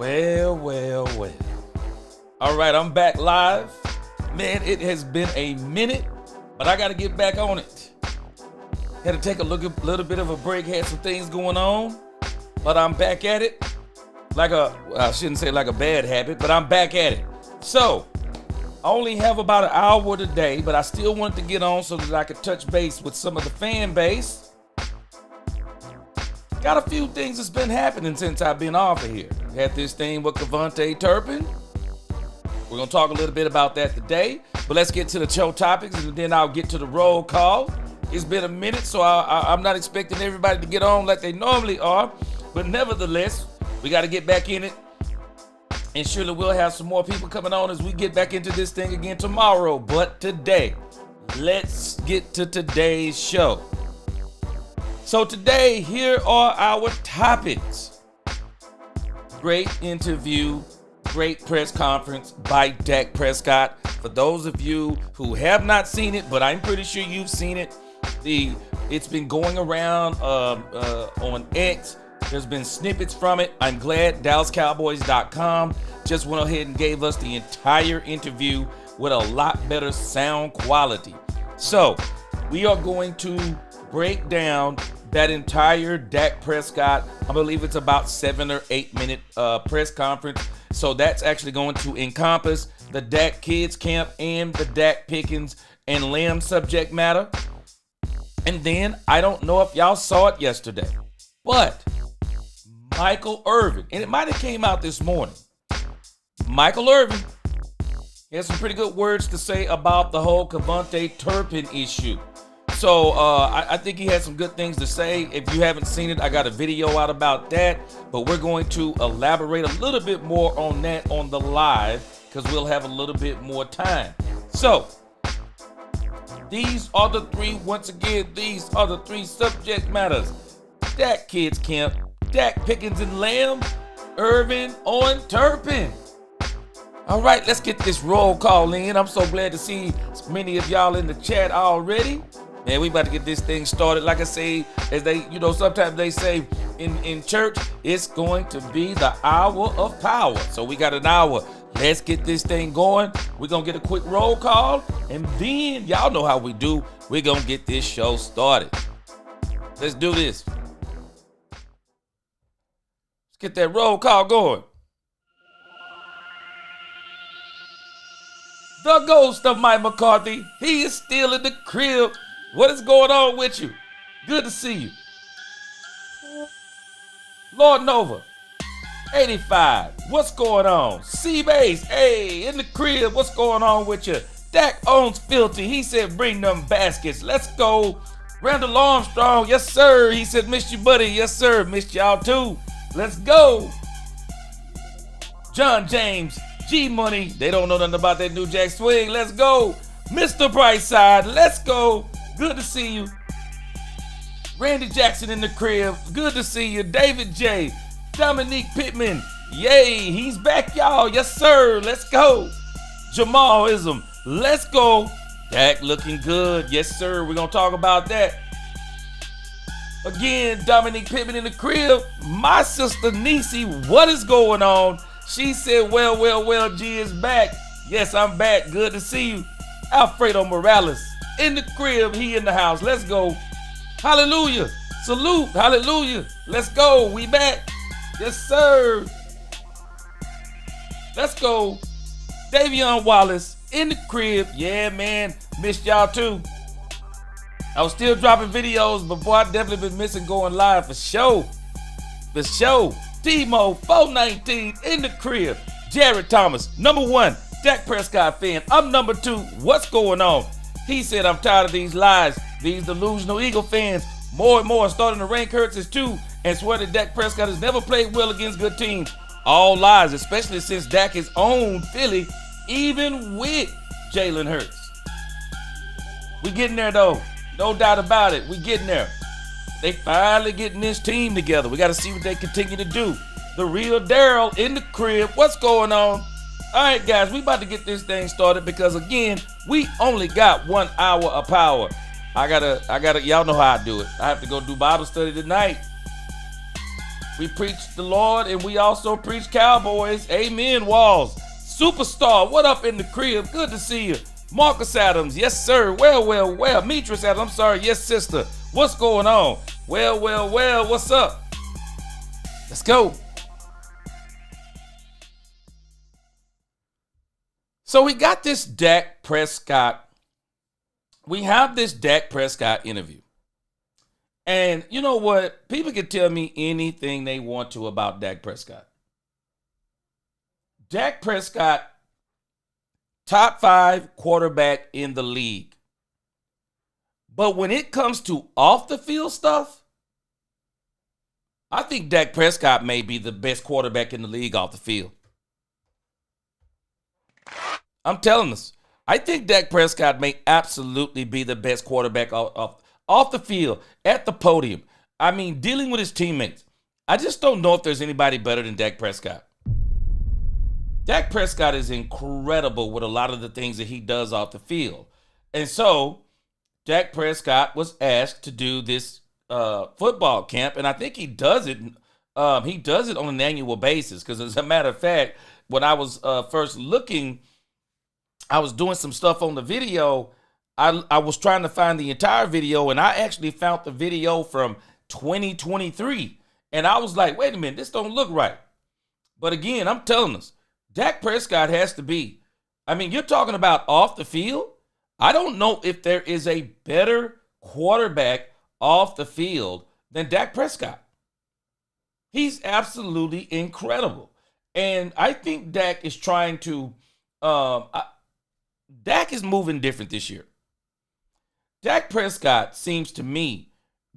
Well. All right, I'm back live. Man, it has been a minute, but I got to get back on it. Had to take a little bit of a break, had some things going on, but I'm back at it. I shouldn't say like a bad habit, but I'm back at it. So, I only have about an hour today, but I still wanted to get on so that I could touch base with some of the fan base. Got a few things that's been happening since I've been off of here. Had this thing with Cavante Turpin. We're going to talk a little bit about that today, but let's get to the show topics and then I'll get to the roll call. It's been a minute, so I'm not expecting everybody to get on like they normally are, but nevertheless, we got to get back in it, and surely we'll have some more people coming on as we get back into this thing again tomorrow. But today, let's get to today's show. So today, here are our topics. Great interview, great press conference by Dak Prescott. For those of you who have not seen it, but I'm pretty sure you've seen it, it's been going around on X. There's been snippets from it. I'm glad DallasCowboys.com just went ahead and gave us the entire interview with a lot better sound quality. So we are going to break down that entire Dak Prescott, I believe it's about 7 or 8 minute press conference. So that's actually going to encompass the Dak Kids Camp and the Dak Pickens and Lamb subject matter. And then, I don't know if y'all saw it yesterday, but Michael Irvin, and it might have came out this morning, Michael Irvin has some pretty good words to say about the whole Cavante Turpin issue. So I think he had some good things to say. If you haven't seen it, I got a video out about that, but we're going to elaborate a little bit more on that on the live because we'll have a little bit more time. So these are the three subject matters. Dak Kids Camp, Dak Pickens and Lamb, Irvin on Turpin. All right, let's get this roll call in. I'm so glad to see many of y'all in the chat already. Man, we about to get this thing started. Like I say, as they, sometimes they say in church, it's going to be the hour of power. So we got an hour. Let's get this thing going. We're going to get a quick roll call. And then, y'all know how we do. We're going to get this show started. Let's do this. Let's get that roll call going. The ghost of Mike McCarthy. He is still in the crib. What is going on with you? Good to see you. Lord Nova, 85. What's going on? C-Base, hey, in the crib. What's going on with you? Dak owns Filthy. He said, bring them baskets. Let's go. Randall Armstrong, yes, sir. He said, missed you, buddy. Yes, sir. Missed y'all, too. Let's go. John James, G-Money. They don't know nothing about that New Jack Swing. Let's go. Mr. Brightside, let's go. Good to see you. Randy Jackson in the crib. Good to see you. David J. Dominique Pittman. Yay, he's back, y'all. Yes, sir. Let's go. Jamalism. Let's go. Dak looking good. Yes, sir. We're going to talk about that. Again, Dominique Pittman in the crib. My sister Nisi, what is going on? She said, well, G is back. Yes, I'm back. Good to see you. Alfredo Morales in the crib. He in the house. Let's go. Hallelujah. Salute. Hallelujah. Let's go. We back. Yes, sir. Let's go. Davion Wallace in the crib. Yeah, man. Missed y'all too. I was still dropping videos, but boy, I definitely been missing going live for sure. For sure. Timo 419 in the crib. Jared Thomas, number 1, Dak Prescott fan. I'm number 2. What's going on? He said, I'm tired of these lies. These delusional Eagle fans. More and more starting to rank Hurts too and swear that Dak Prescott has never played well against good teams. All lies, especially since Dak has owned Philly, even with Jalen Hurts. We getting there though. No doubt about it. We getting there. They finally getting this team together. We got to see what they continue to do. The real Daryl in the crib. What's going on? All right, guys, we about to get this thing started because, again, we only got 1 hour of power. I gotta, y'all know how I do it. I have to go do Bible study tonight. We preach the Lord and we also preach Cowboys. Amen, Walls. Superstar, what up in the crib? Good to see you. Marcus Adams, yes, sir. Well. Metris Adams, I'm sorry. Yes, sister. What's going on? Well. What's up? Let's go. So we got this Dak Prescott. We have this Dak Prescott interview. And you know what? People can tell me anything they want to about Dak Prescott. Dak Prescott, top 5 quarterback in the league. But when it comes to off the field stuff, I think Dak Prescott may be the best quarterback in the league off the field. I'm telling us. I think Dak Prescott may absolutely be the best quarterback off the field, at the podium. I mean, dealing with his teammates. I just don't know if there's anybody better than Dak Prescott. Dak Prescott is incredible with a lot of the things that he does off the field. And so, Dak Prescott was asked to do this football camp, and I think he does it. He does it on an annual basis because, as a matter of fact, when I was first looking, I was doing some stuff on the video. I was trying to find the entire video, and I actually found the video from 2023. And I was like, wait a minute, this don't look right. But again, I'm telling us, Dak Prescott has to be. I mean, you're talking about off the field. I don't know if there is a better quarterback off the field than Dak Prescott. He's absolutely incredible. And I think Dak is trying to, Dak is moving different this year. Dak Prescott seems to me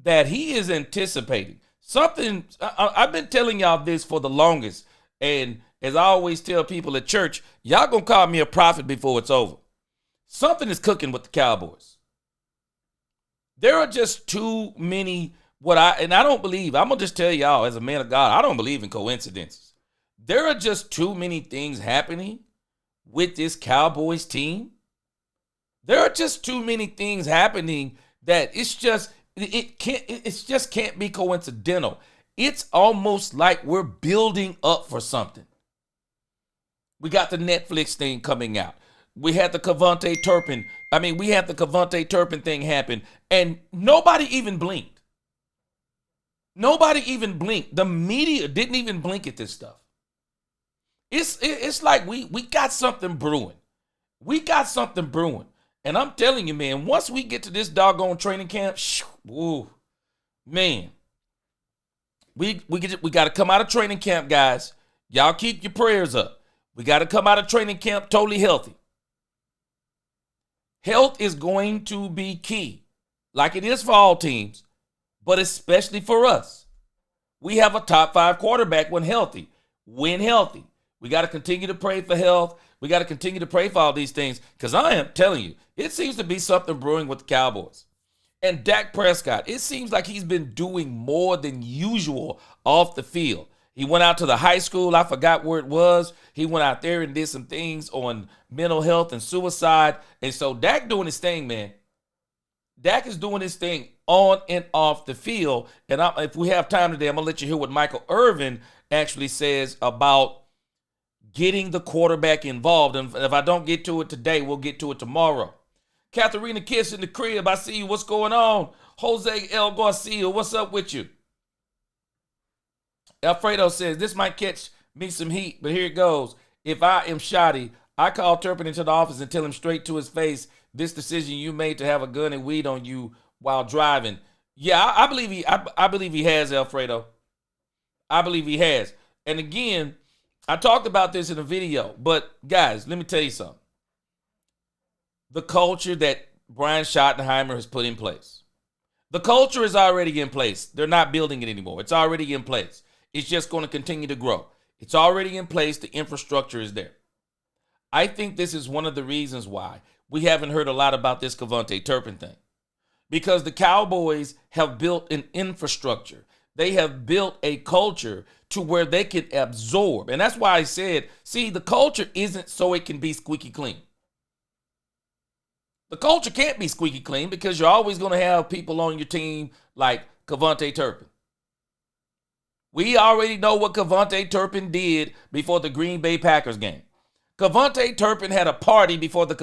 that he is anticipating something. I've been telling y'all this for the longest. And as I always tell people at church, y'all gonna call me a prophet before it's over. Something is cooking with the Cowboys. There are just too many, I don't believe, I'm gonna just tell y'all as a man of God, I don't believe in coincidences. There are just too many things happening with this Cowboys team. There are just too many things happening that it just can't be coincidental. It's almost like we're building up for something. We got the Netflix thing coming out. We had the Cavante Turpin thing happen, and nobody even blinked. The media didn't even blink at this stuff. It's like we got something brewing. And I'm telling you, man, once we get to this doggone training camp, man, we got to come out of training camp, guys. Y'all keep your prayers up. We got to come out of training camp totally healthy. Health is going to be key, like it is for all teams, but especially for us. We have a top 5 quarterback when healthy. We got to continue to pray for health. We got to continue to pray for all these things because I am telling you, it seems to be something brewing with the Cowboys. And Dak Prescott, it seems like he's been doing more than usual off the field. He went out to the high school. I forgot where it was. He went out there and did some things on mental health and suicide. And so Dak doing his thing, man. Dak is doing his thing on and off the field. And if we have time today, I'm going to let you hear what Michael Irvin actually says about getting the quarterback involved. And if I don't get to it today, we'll get to it tomorrow. Katharina Kiss in the crib. I see you. What's going on? Jose L. Garcia, what's up with you? Alfredo says, this might catch me some heat, but here it goes. If I am shoddy, I call Turpin into the office and tell him straight to his face, this decision you made to have a gun and weed on you while driving. Yeah, I believe he has, Alfredo. I believe he has. And again, I talked about this in a video, but guys, let me tell you something. The culture that Brian Schottenheimer has put in place. The culture is already in place. They're not building it anymore. It's already in place. It's just going to continue to grow. It's already in place. The infrastructure is there. I think this is one of the reasons why we haven't heard a lot about this Cavante Turpin thing. Because the Cowboys have built an infrastructure. They have built a culture to where they can absorb. And that's why I said, see, the culture isn't so it can be squeaky clean. The culture can't be squeaky clean because you're always going to have people on your team like Cavante Turpin. We already know what Cavante Turpin did before the Green Bay Packers game. Cavante Turpin had a party before the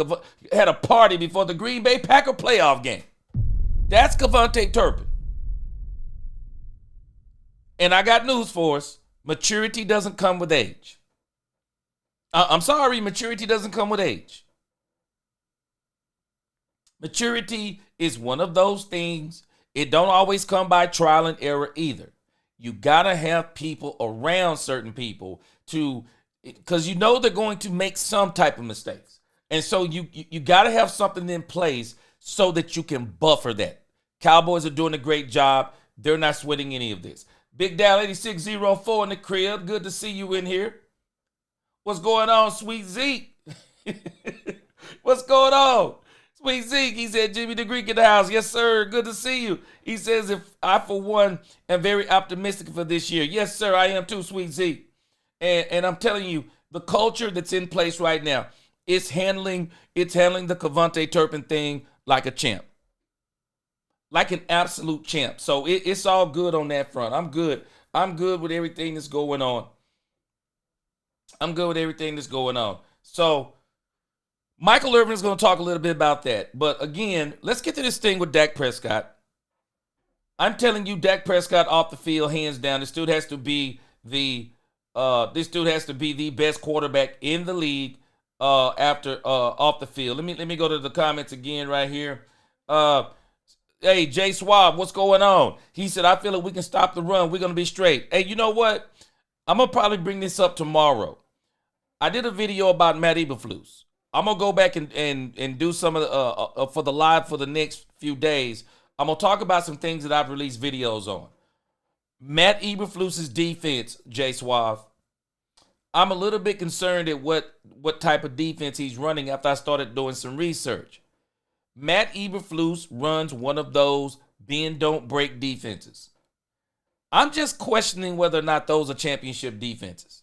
Green Bay Packer playoff game. That's Cavante Turpin. And I got news for us. Maturity doesn't come with age. I'm sorry, maturity doesn't come with age. Maturity is one of those things. It don't always come by trial and error either. You gotta have people around certain people because you know they're going to make some type of mistakes. And so you gotta have something in place so that you can buffer that. Cowboys are doing a great job. They're not sweating any of this. Big Dal 8604 in the crib. Good to see you in here. What's going on, Sweet Zeke? What's going on? Sweet Zeke, he said, Jimmy the Greek in the house. Yes, sir. Good to see you. He says, if I, for one, am very optimistic for this year. Yes, sir, I am too, Sweet Zeke. And I'm telling you, the culture that's in place right now, it's handling the Cavante Turpin thing like a champ. Like an absolute champ. So it's all good on that front. I'm good. I'm good with everything that's going on. So Michael Irvin is going to talk a little bit about that. But again, let's get to this thing with Dak Prescott. I'm telling you, Dak Prescott off the field, hands down. This dude has to be the best quarterback in the league after off the field. Let me go to the comments again right here. Hey, Jay Swab, what's going on? He said, I feel like we can stop the run. We're going to be straight. Hey, you know what? I'm going to probably bring this up tomorrow. I did a video about Matt Eberflus. I'm going to go back and do some of the, for the live for the next few days. I'm going to talk about some things that I've released videos on. Matt Eberflus's defense, Jay Suave. I'm a little bit concerned at what type of defense he's running after I started doing some research. Matt Eberflus runs one of those bend, don't break defenses. I'm just questioning whether or not those are championship defenses.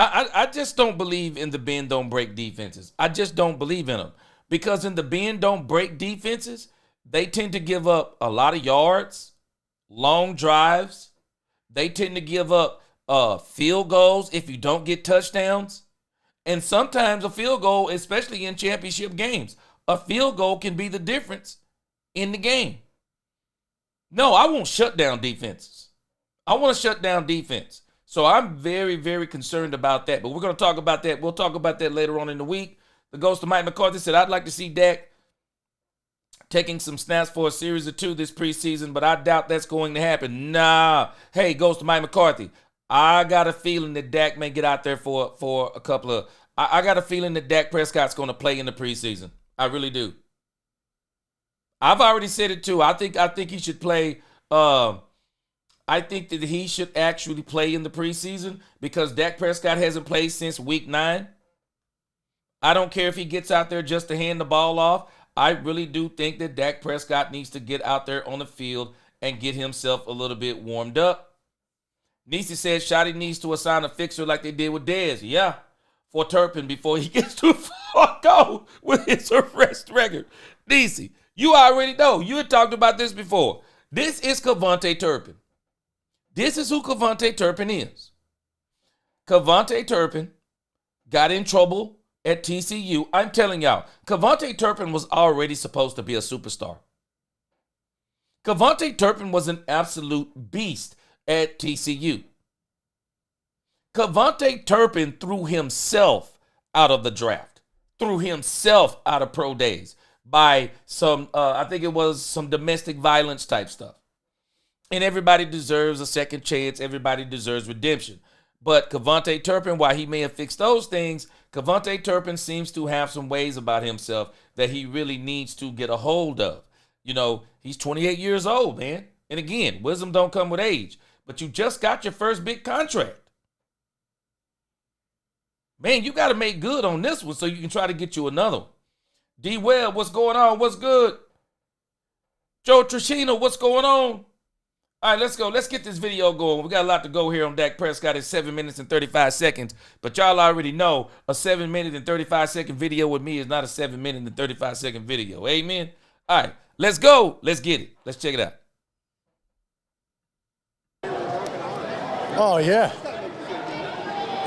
I just don't believe in the bend, don't break defenses. I just don't believe in them. Because in the bend, don't break defenses, they tend to give up a lot of yards, long drives. They tend to give up field goals if you don't get touchdowns. And sometimes a field goal, especially in championship games, a field goal can be the difference in the game. No, I won't shut down defenses. I want to shut down defense. So I'm very, very concerned about that. But we're going to talk about that. We'll talk about that later on in the week. The ghost of Mike McCarthy said, I'd like to see Dak taking some snaps for a series or two this preseason, but I doubt that's going to happen. Nah. Hey, ghost of Mike McCarthy, I got a feeling that Dak may get out there for a couple of – I got a feeling that Dak Prescott's going to play in the preseason. I really do. I've already said it too. I think he should play. I think that he should actually play in the preseason because Dak Prescott hasn't played since week 9. I don't care if he gets out there just to hand the ball off. I really do think that Dak Prescott needs to get out there on the field and get himself a little bit warmed up. Nisi said Shotty needs to assign a fixer like they did with Dez. Yeah. For Turpin before he gets too far go with his arrest record. DC, you already know. You had talked about this before. This is Cavante Turpin. This is who Cavante Turpin is. Cavante Turpin got in trouble at TCU. I'm telling y'all, Cavante Turpin was already supposed to be a superstar. Cavante Turpin was an absolute beast at TCU. Cavante Turpin threw himself out of the draft, threw himself out of pro days by some, I think it was some domestic violence type stuff. And everybody deserves a second chance. Everybody deserves redemption. But Cavante Turpin, while he may have fixed those things, Cavante Turpin seems to have some ways about himself that he really needs to get a hold of. You know, he's 28 years old, man. And again, wisdom don't come with age. But you just got your first big contract. Man, you got to make good on this one so you can try to get you another one. D. Webb, what's going on? What's good? Joe Trishino, what's going on? All right, let's go. Let's get this video going. We got a lot to go here on Dak Prescott at 7 minutes and 35 seconds. But y'all already know a 7 minute and 35 second video with me is not a 7 minute and 35 second video. Amen? All right, let's go. Let's get it. Let's check it out. Oh, yeah.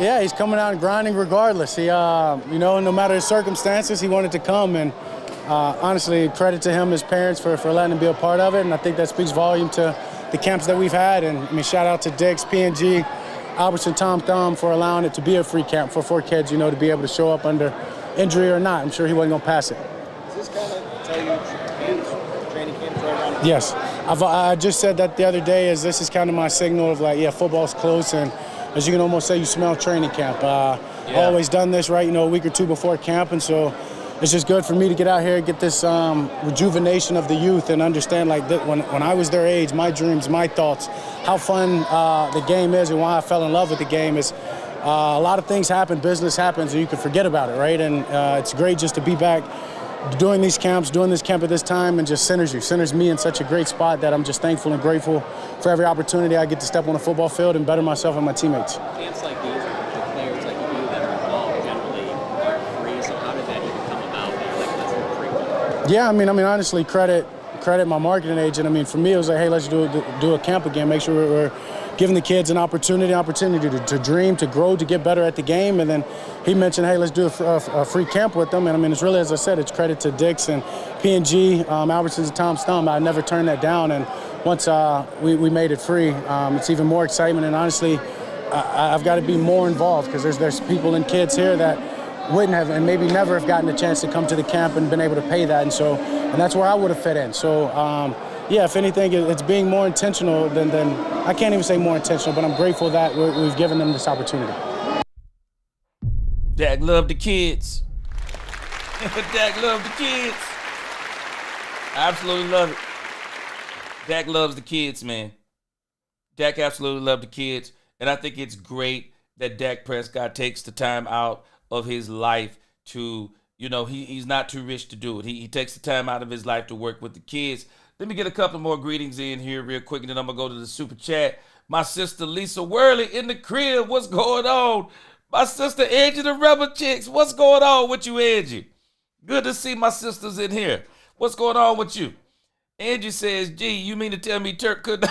Yeah, he's coming out and grinding regardless. He, no matter his circumstances, he wanted to come. And honestly, credit to him, his parents, for letting him be a part of it. And I think that speaks volume to the camps that we've had. And shout out to Dix, P&G, Albertson, Tom Thumb for allowing it to be a free camp for 4 kids, to be able to show up under injury or not. I'm sure he wasn't going to pass it. Does this kind of tell you training camp right around? Yes. I just said that the other day, this is kind of my signal of football's close, and as you can almost say, you smell training camp. I've always done this, right, a week or 2 before camp, and so it's just good for me to get out here and get this rejuvenation of the youth and understand, when I was their age, my dreams, my thoughts, how fun the game is and why I fell in love with the game is a lot of things happen, business happens, and you can forget about it, right? And it's great just to be back doing these camps, doing this camp at this time, and just centers me in such a great spot that I'm just thankful and grateful for every opportunity I get to step on a football field and better myself and my teammates. Camps like these, the players like you that are involved generally aren't free, so how did that even come about? Let's free. Yeah, honestly, credit my marketing agent. For me, it was like, hey, let's do a camp again, make sure we're giving the kids an opportunity to dream, to grow, to get better at the game. And then he mentioned, hey, let's do a free camp with them. And it's really, as I said, it's credit to Dix and P&G, Albertsons and Tom Thumb. I never turned that down. And once we made it free, it's even more excitement. And honestly, I've got to be more involved because there's people and kids here that wouldn't have and maybe never have gotten a chance to come to the camp and been able to pay that. And that's where I would have fit in. So, if anything, it's being more intentional than I can't even say more intentional, but I'm grateful that we've given them this opportunity. Dak love the kids. Dak love the kids. I absolutely love it. Dak loves the kids, man. Dak absolutely loves the kids. And I think it's great that Dak Prescott takes the time out of his life to, he's not too rich to do it. He takes the time out of his life to work with the kids. Let me get a couple more greetings in here real quick, and then I'm going to go to the super chat. My sister Lisa Worley in the crib. What's going on? My sister Angie the Rebel Chicks. What's going on with you, Angie? Good to see my sisters in here. What's going on with you? Angie says, gee, you mean to tell me Turk could not...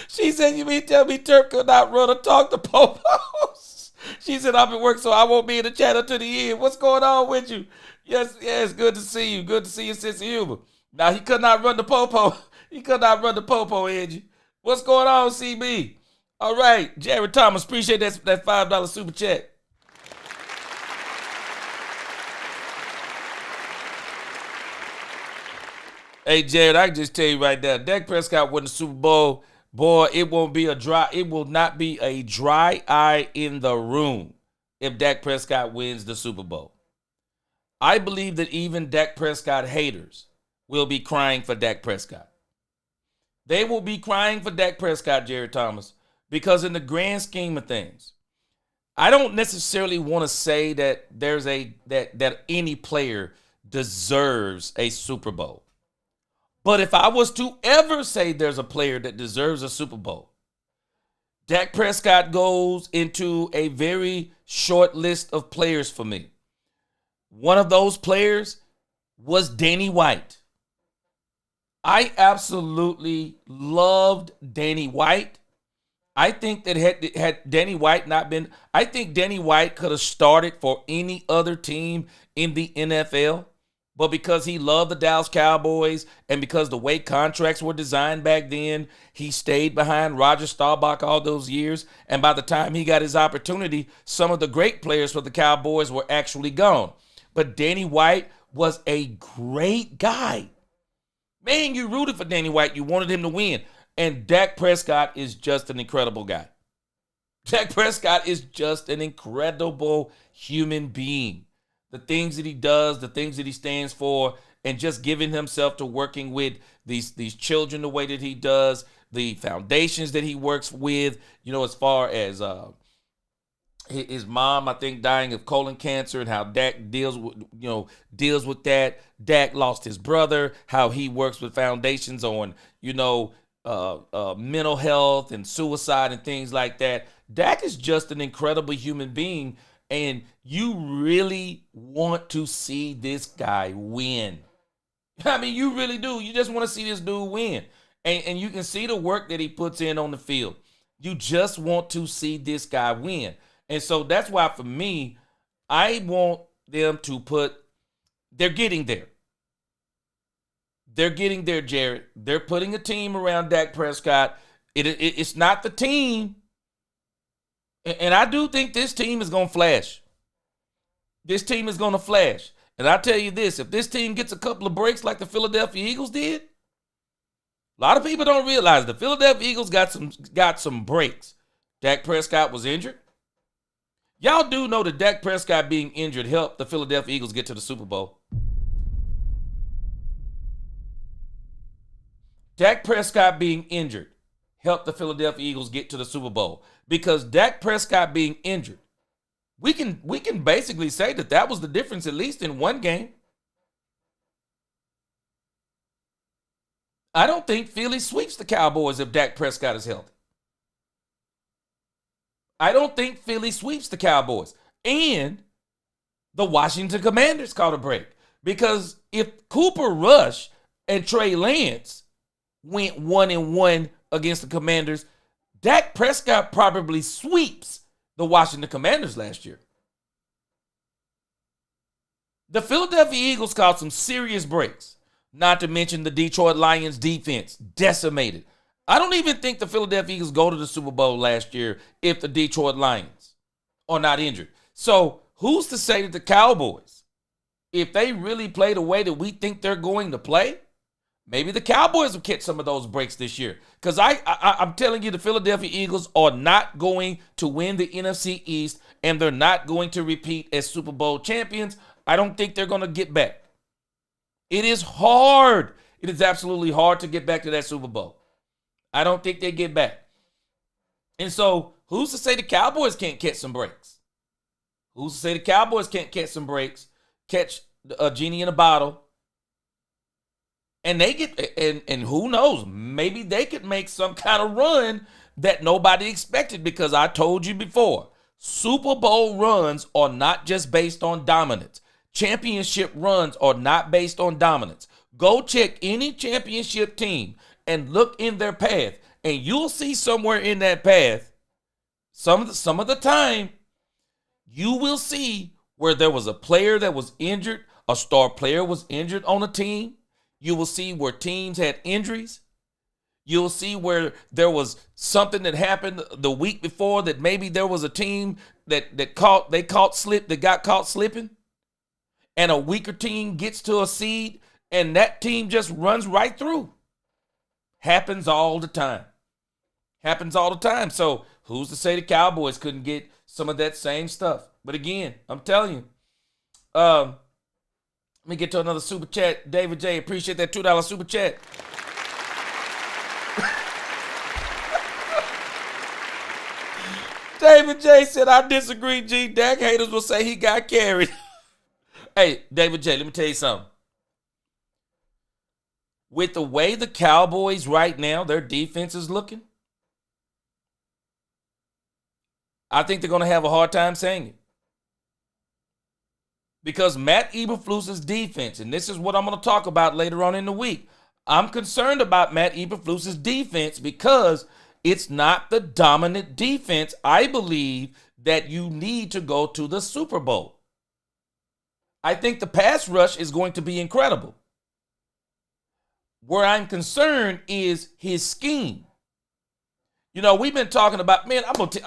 she said, you mean to tell me Turk could not run or talk to Popos? She said, I'm at work, so I won't be in the chat until the end. What's going on with you? Yes, good to see you. Good to see your sense of humor. Now, he could not run the Popo. He could not run the Popo, Angie. What's going on, CB? All right, Jared Thomas, appreciate that $5 super chat. Hey, Jared, I can just tell you right now, Dak Prescott win the Super Bowl. Boy, it will not be a dry eye in the room if Dak Prescott wins the Super Bowl. I believe that even Dak Prescott haters will be crying for Dak Prescott. They will be crying for Dak Prescott, Jared Thomas, because in the grand scheme of things, I don't necessarily want to say that there's that any player deserves a Super Bowl. But if I was to ever say there's a player that deserves a Super Bowl, Dak Prescott goes into a very short list of players for me. One of those players was Danny White. I absolutely loved Danny White. I think that had Danny White not been, I think Danny White could have started for any other team in the NFL. But because he loved the Dallas Cowboys and because the way contracts were designed back then, he stayed behind Roger Staubach all those years. And by the time he got his opportunity, some of the great players for the Cowboys were actually gone. But Danny White was a great guy. Man, you rooted for Danny White. You wanted him to win. And Dak Prescott is just an incredible guy. Dak Prescott is just an incredible human being. The things that he does, the things that he stands for, and just giving himself to working with these children the way that he does, the foundations that he works with, as far as his mom, I think, dying of colon cancer and how Dak deals with that. Dak lost his brother, how he works with foundations on, mental health and suicide and things like that. Dak is just an incredible human being, and you really want to see this guy win. I mean, you really do. You just want to see this dude win. And you can see the work that he puts in on the field. You just want to see this guy win. And so that's why, for me, I want them to they're getting there. They're getting there, Jared. They're putting a team around Dak Prescott. It's not the team. And I do think this team is going to flash. This team is going to flash. And I tell you this, if this team gets a couple of breaks like the Philadelphia Eagles did, a lot of people don't realize the Philadelphia Eagles got some breaks. Dak Prescott was injured. Y'all do know that Dak Prescott being injured helped the Philadelphia Eagles get to the Super Bowl. Dak Prescott being injured helped the Philadelphia Eagles get to the Super Bowl. Because Dak Prescott being injured, we can basically say that was the difference, at least in one game. I don't think Philly sweeps the Cowboys if Dak Prescott is healthy. I don't think Philly sweeps the Cowboys. And the Washington Commanders caught a break. Because if Cooper Rush and Trey Lance went 1-1 against the Commanders, Dak Prescott probably sweeps the Washington Commanders last year. The Philadelphia Eagles caught some serious breaks. Not to mention the Detroit Lions defense, decimated. I don't even think the Philadelphia Eagles go to the Super Bowl last year if the Detroit Lions are not injured. So who's to say that the Cowboys, if they really play the way that we think they're going to play, maybe the Cowboys will catch some of those breaks this year. Because I'm telling you, the Philadelphia Eagles are not going to win the NFC East, and they're not going to repeat as Super Bowl champions. I don't think they're going to get back. It is hard. It is absolutely hard to get back to that Super Bowl. I don't think they get back. And so, who's to say the Cowboys can't catch some breaks? Who's to say the Cowboys can't catch some breaks, catch a genie in a bottle, and they get, and who knows, maybe they could make some kind of run that nobody expected, because I told you before, Super Bowl runs are not just based on dominance. Championship runs are not based on dominance. Go check any championship team and look in their path, and you'll see somewhere in that path, some of the time, you will see where there was a player that was injured, a star player was injured on a team. You will see where teams had injuries. You'll see where there was something that happened the week before that maybe there was a team that got caught slipping. And a weaker team gets to a seed, and that team just runs right through. Happens all the time. So who's to say the Cowboys couldn't get some of that same stuff? But again, I'm telling you. Let me get to another super chat. David J, appreciate that $2 super chat. David J said, I disagree, G. Dak haters will say he got carried. Hey, David J, let me tell you something. With the way the Cowboys right now, their defense is looking, I think they're going to have a hard time saying it. Because Matt Eberflus's defense, and this is what I'm going to talk about later on in the week, I'm concerned about Matt Eberflus's defense because it's not the dominant defense, I believe, that you need to go to the Super Bowl. I think the pass rush is going to be incredible. Where I'm concerned is his scheme. You know, we've been talking about, man, I'm going to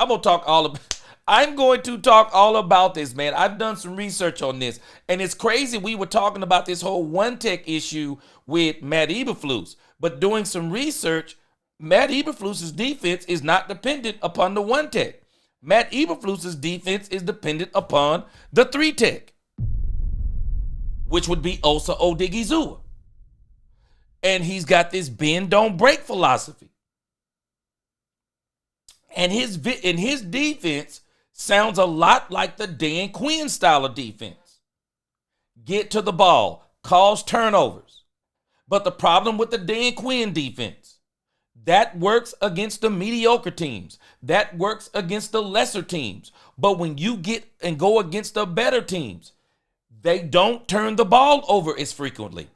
talk all about this, man. I've done some research on this, and it's crazy. We were talking about this whole one tech issue with Matt Eberflus, but doing some research, Matt Eberflus's defense is not dependent upon the one tech. Matt Eberflus's defense is dependent upon the three tech, which would be Osa Odigizua. And he's got this bend, don't break philosophy. And his defense sounds a lot like the Dan Quinn style of defense. Get to the ball, cause turnovers. But the problem with the Dan Quinn defense, that works against the mediocre teams. That works against the lesser teams. But when you get and go against the better teams, they don't turn the ball over as frequently.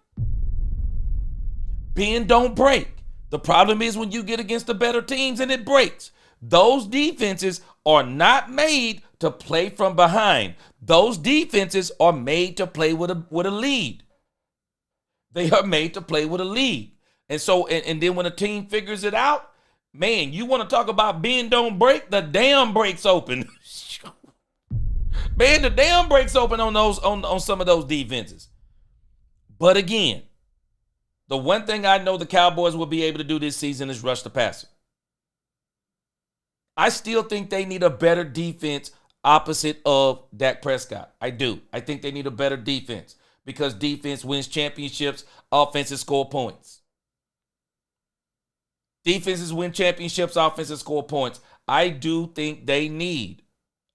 Bend, don't break. The problem is when you get against the better teams and it breaks. Those defenses are not made to play from behind. Those defenses are made to play with a lead. They are made to play with a lead. And so, and then when a team figures it out, man, you want to talk about bend don't break, the dam breaks open. Man, the dam breaks open on those on some of those defenses. But again, the one thing I know the Cowboys will be able to do this season is rush the passer. I still think they need a better defense opposite of Dak Prescott. I do. I think they need a better defense because defense wins championships, offenses score points. Defenses win championships, offenses score points. I do think they need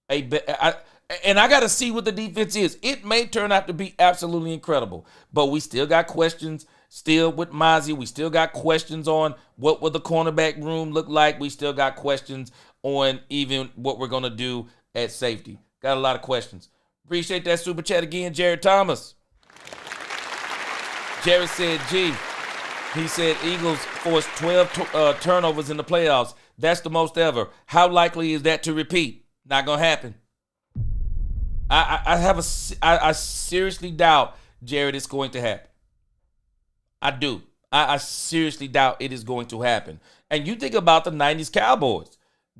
and I got to see what the defense is. It may turn out to be absolutely incredible, but we still got questions. Still with Mozzie, we still got questions on what will the cornerback room look like. We still got questions on even what we're going to do at safety. Got a lot of questions. Appreciate that super chat again, Jared Thomas. Jared said, G, he said Eagles forced 12 turnovers in the playoffs. That's the most ever. How likely is that to repeat? Not going to happen. I seriously doubt, Jared, it's going to happen. I do. I seriously doubt it is going to happen. And you think about the 90s Cowboys.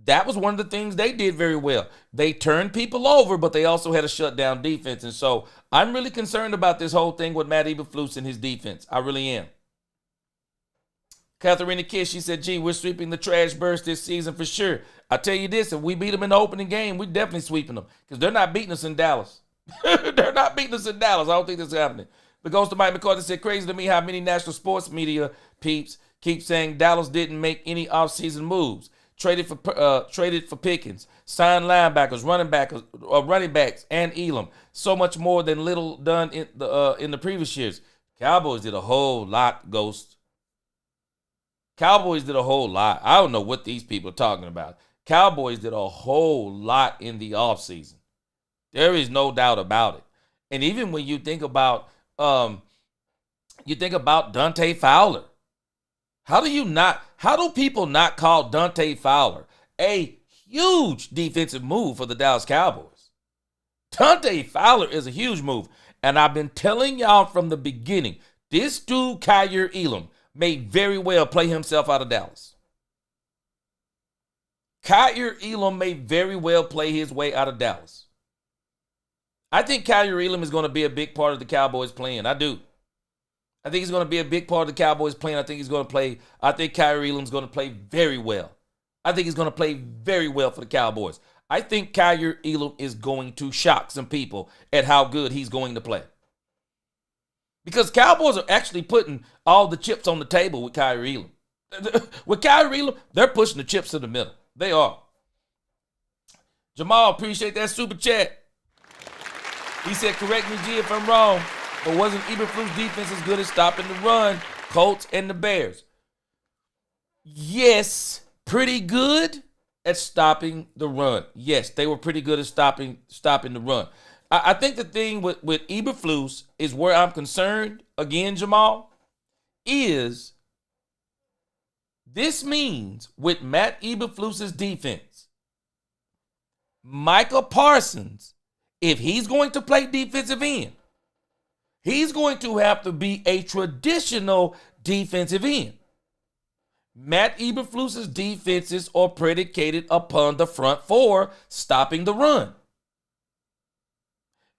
That was one of the things they did very well. They turned people over, but they also had a shutdown defense. And so I'm really concerned about this whole thing with Matt Eberflus and his defense. I really am. Katharina Kish, she said, gee, we're sweeping the trash burst this season for sure. I tell you this, if we beat them in the opening game, we're definitely sweeping them because they're not beating us in Dallas. They're not beating us in Dallas. I don't think that's happening. But goes to Mike McCarthy said, crazy to me how many national sports media peeps keep saying Dallas didn't make any offseason moves. Traded for Pickens, signed linebackers, running backs, and Elam. So much more than little done in the previous years. Cowboys did a whole lot, Ghost. Cowboys did a whole lot. I don't know what these people are talking about. Cowboys did a whole lot in the offseason. There is no doubt about it. And even when you think about Dante Fowler. How do people not call Dante Fowler a huge defensive move for the Dallas Cowboys? Dante Fowler is a huge move. And I've been telling y'all from the beginning, this dude, Kyer Elam, may very well play himself out of Dallas. Kyer Elam may very well play his way out of Dallas. I think Kyer Elam is going to be a big part of the Cowboys playing. I do. I think he's going to be a big part of the Cowboys playing. I think Kyer Elam's going to play very well. I think he's going to play very well for the Cowboys. I think Kyer Elam is going to shock some people at how good he's going to play. Because Cowboys are actually putting all the chips on the table with Kyer Elam. With Kyer Elam, they're pushing the chips to the middle. They are. Jamal, appreciate that super chat. He said, correct me, G, if I'm wrong, but wasn't Eberflus' defense as good as stopping the run? Colts and the Bears. Yes, pretty good at stopping the run. Yes, they were pretty good at stopping the run. I think the thing with Eberflus is where I'm concerned, again, Jamal, is this means with Matt Eberflus' defense, Micah Parsons, if he's going to play defensive end, he's going to have to be a traditional defensive end. Matt Eberflus' defenses are predicated upon the front four stopping the run.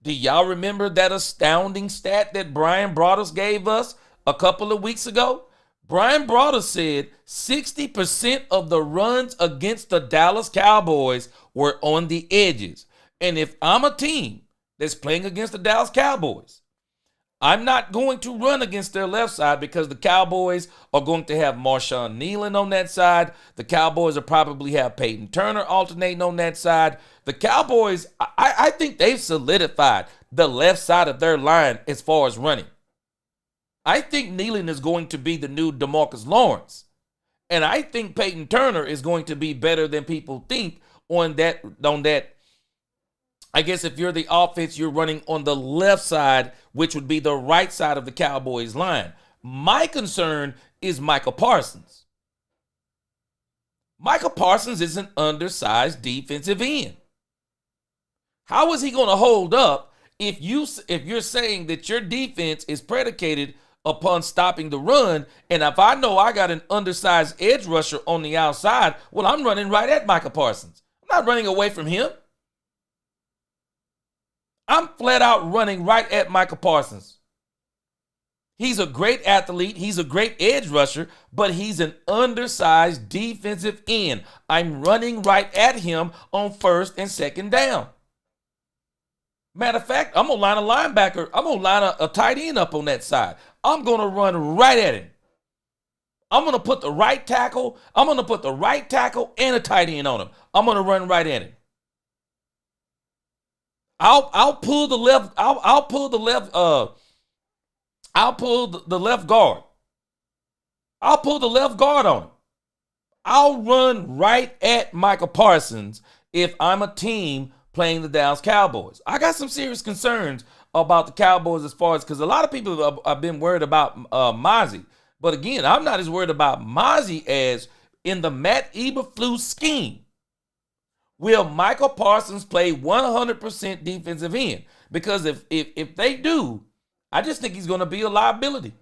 Do y'all remember that astounding stat that Brian Broaddus gave us a couple of weeks ago? Brian Broaddus said 60% of the runs against the Dallas Cowboys were on the edges. And if I'm a team that's playing against the Dallas Cowboys, I'm not going to run against their left side because the Cowboys are going to have Marshawn Nealon on that side. The Cowboys will probably have Peyton Turner alternating on that side. The Cowboys, I think they've solidified the left side of their line as far as running. I think Nealon is going to be the new DeMarcus Lawrence. And I think Peyton Turner is going to be better than people think on that. I guess if you're the offense, you're running on the left side, which would be the right side of the Cowboys line. My concern is Micah Parsons. Micah Parsons is an undersized defensive end. How is he going to hold up if you're saying that your defense is predicated upon stopping the run, and if I know I got an undersized edge rusher on the outside, well, I'm running right at Micah Parsons. I'm not running away from him. I'm flat out running right at Micah Parsons. He's a great athlete. He's a great edge rusher, but he's an undersized defensive end. I'm running right at him on first and second down. Matter of fact, I'm going to line a linebacker. I'm going to line a tight end up on that side. I'm going to run right at him. I'm going to put the right tackle. I'm going to put the right tackle and a tight end on him. I'm going to run right at him. I'll pull the left. I'll pull the left. I'll pull the left guard. I'll pull the left guard on him. I'll run right at Micah Parsons if I'm a team playing the Dallas Cowboys. I got some serious concerns about the Cowboys as far as, because a lot of people have been worried about Mozzie. But again, I'm not as worried about Mozzie as in the Matt Eberflus scheme. Will Michael Parsons play 100% defensive end? Because if they do, I just think he's going to be a liability.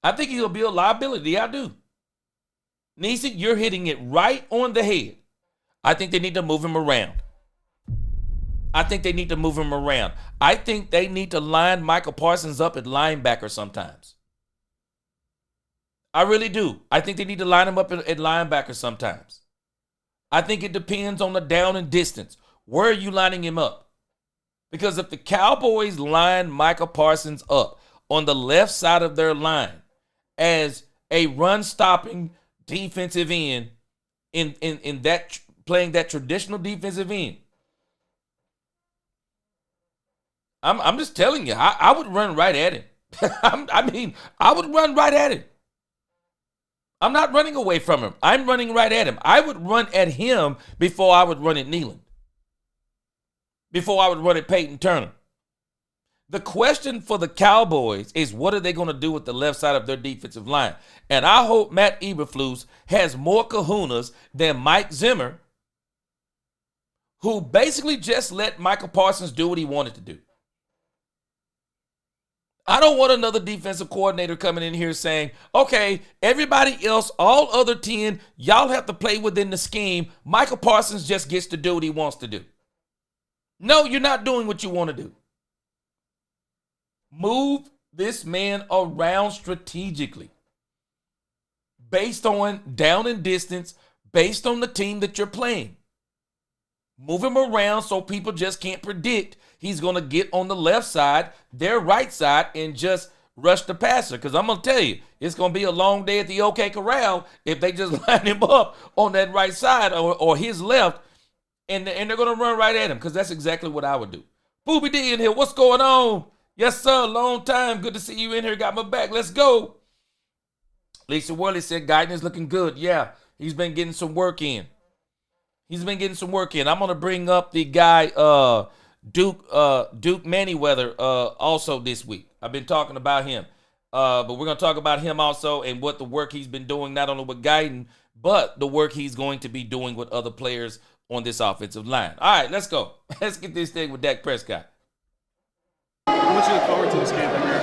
I think he'll be a liability. I do. Nisi, you're hitting it right on the head. I think they need to move him around. I think they need to move him around. I think they need to line Michael Parsons up at linebacker sometimes. I really do. I think they need to line him up at linebacker sometimes. I think it depends on the down and distance. Where are you lining him up? Because if the Cowboys line Michael Parsons up on the left side of their line as a run-stopping defensive end in that playing that traditional defensive end, I'm just telling you, I would run right at him. I would run right at him. I'm not running away from him. I'm running right at him. I would run at him before I would run at Nealon. Before I would run at Peyton Turner. The question for the Cowboys is, what are they going to do with the left side of their defensive line? And I hope Matt Eberflus has more kahunas than Mike Zimmer, who basically just let Michael Parsons do what he wanted to do. I don't want another defensive coordinator coming in here saying, okay, everybody else, all other 10, y'all have to play within the scheme. Michael Parsons just gets to do what he wants to do. No, you're not doing what you want to do. Move this man around strategically. Based on down and distance, based on the team that you're playing. Move him around so people just can't predict he's going to get on the left side, their right side, and just rush the passer. Because I'm going to tell you, it's going to be a long day at the OK Corral if they just line him up on that right side or his left, and they're going to run right at him, because that's exactly what I would do. Booby D in here. What's going on? Yes, sir. Long time. Good to see you in here. Got my back. Let's go. Lisa Worley said Guyton is looking good. Yeah, he's been getting some work in. I'm going to bring up the guy, Duke Manyweather, also this week. I've been talking about him. But we're going to talk about him also and what the work he's been doing, not only with Guyton, but the work he's going to be doing with other players on this offensive line. All right, let's go. Let's get this thing with Dak Prescott. How much do you look forward to this game here?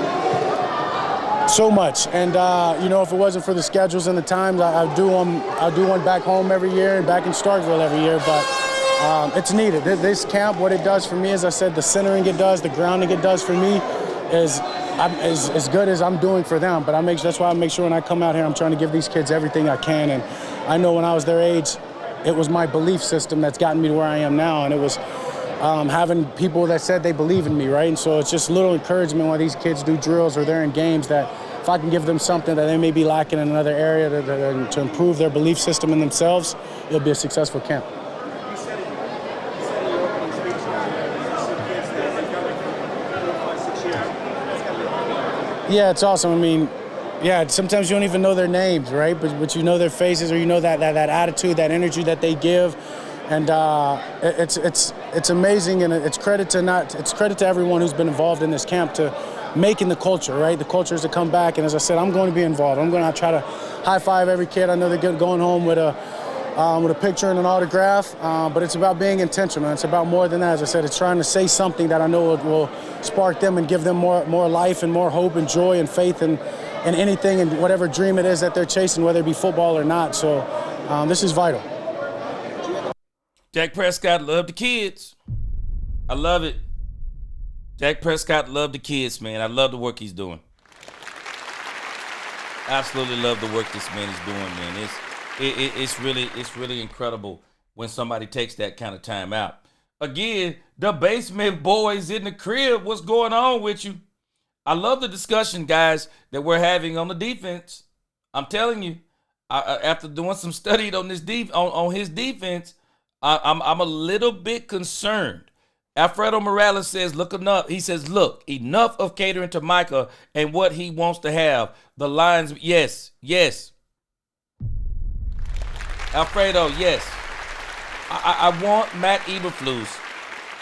So much, and if it wasn't for the schedules and the times, I do one back home every year and back in Starkville every year. But it's needed. This camp, what it does for me, as I said, the centering it does, the grounding it does for me, is as good as I'm doing for them. But that's why I make sure when I come out here, I'm trying to give these kids everything I can. And I know when I was their age, it was my belief system that's gotten me to where I am now, and it was having people that said they believe in me, right? And so it's just a little encouragement when these kids do drills or they're in games, that if I can give them something that they may be lacking in another area to improve their belief system in themselves, it'll be a successful camp. You said it in your opening speech. Kids that have been coming for 6 years. That's gotta be Yeah, it's awesome. I mean, yeah, sometimes you don't even know their names, right? But you know their faces, or you know that attitude, that energy that they give. And it's amazing, and it's credit to everyone who's been involved in this camp to making the culture, right? The culture is to come back, and as I said, I'm going to be involved. I'm going to try to high-five every kid. I know they're going home with a picture and an autograph, but it's about being intentional. It's about more than that. As I said, it's trying to say something that I know will spark them and give them more life and more hope and joy and faith in anything and whatever dream it is that they're chasing, whether it be football or not. So this is vital. Dak Prescott loved the kids. I love it. Dak Prescott loved the kids, man. I love the work he's doing. Absolutely love the work this man is doing, man. It's really incredible when somebody takes that kind of time out. Again, the basement boys in the crib, what's going on with you? I love the discussion, guys, that we're having on the defense. I'm telling you, after doing some study on this on his defense, I'm a little bit concerned. Alfredo Morales says, look, enough of catering to Micah and what he wants to have. The lines, yes. Alfredo, yes. I want Matt Eberflus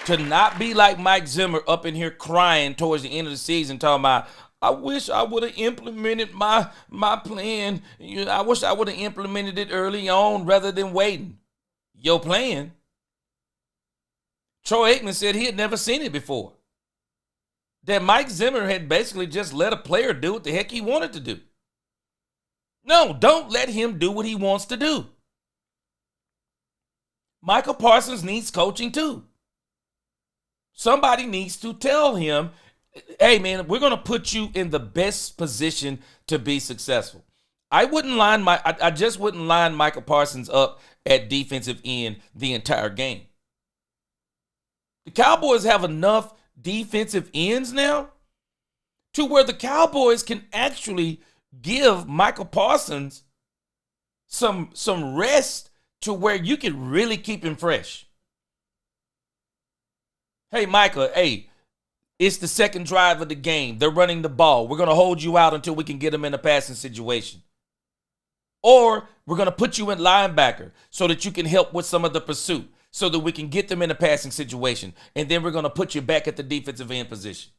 to not be like Mike Zimmer up in here crying towards the end of the season, talking about, I wish I would have implemented my plan. I wish I would have implemented it early on rather than waiting. Your plan? Troy Aikman said he had never seen it before. That Mike Zimmer had basically just let a player do what the heck he wanted to do. No, don't let him do what he wants to do. Michael Parsons needs coaching too. Somebody needs to tell him, hey man, we're going to put you in the best position to be successful. I just wouldn't line Michael Parsons up at defensive end the entire game. The Cowboys have enough defensive ends now to where the Cowboys can actually give Michael Parsons some rest to where you can really keep him fresh. Hey, Micah, it's the second drive of the game. They're running the ball. We're going to hold you out until we can get them in a passing situation. Or we're going to put you in linebacker so that you can help with some of the pursuit, so that we can get them in a passing situation. And then we're going to put you back at the defensive end position.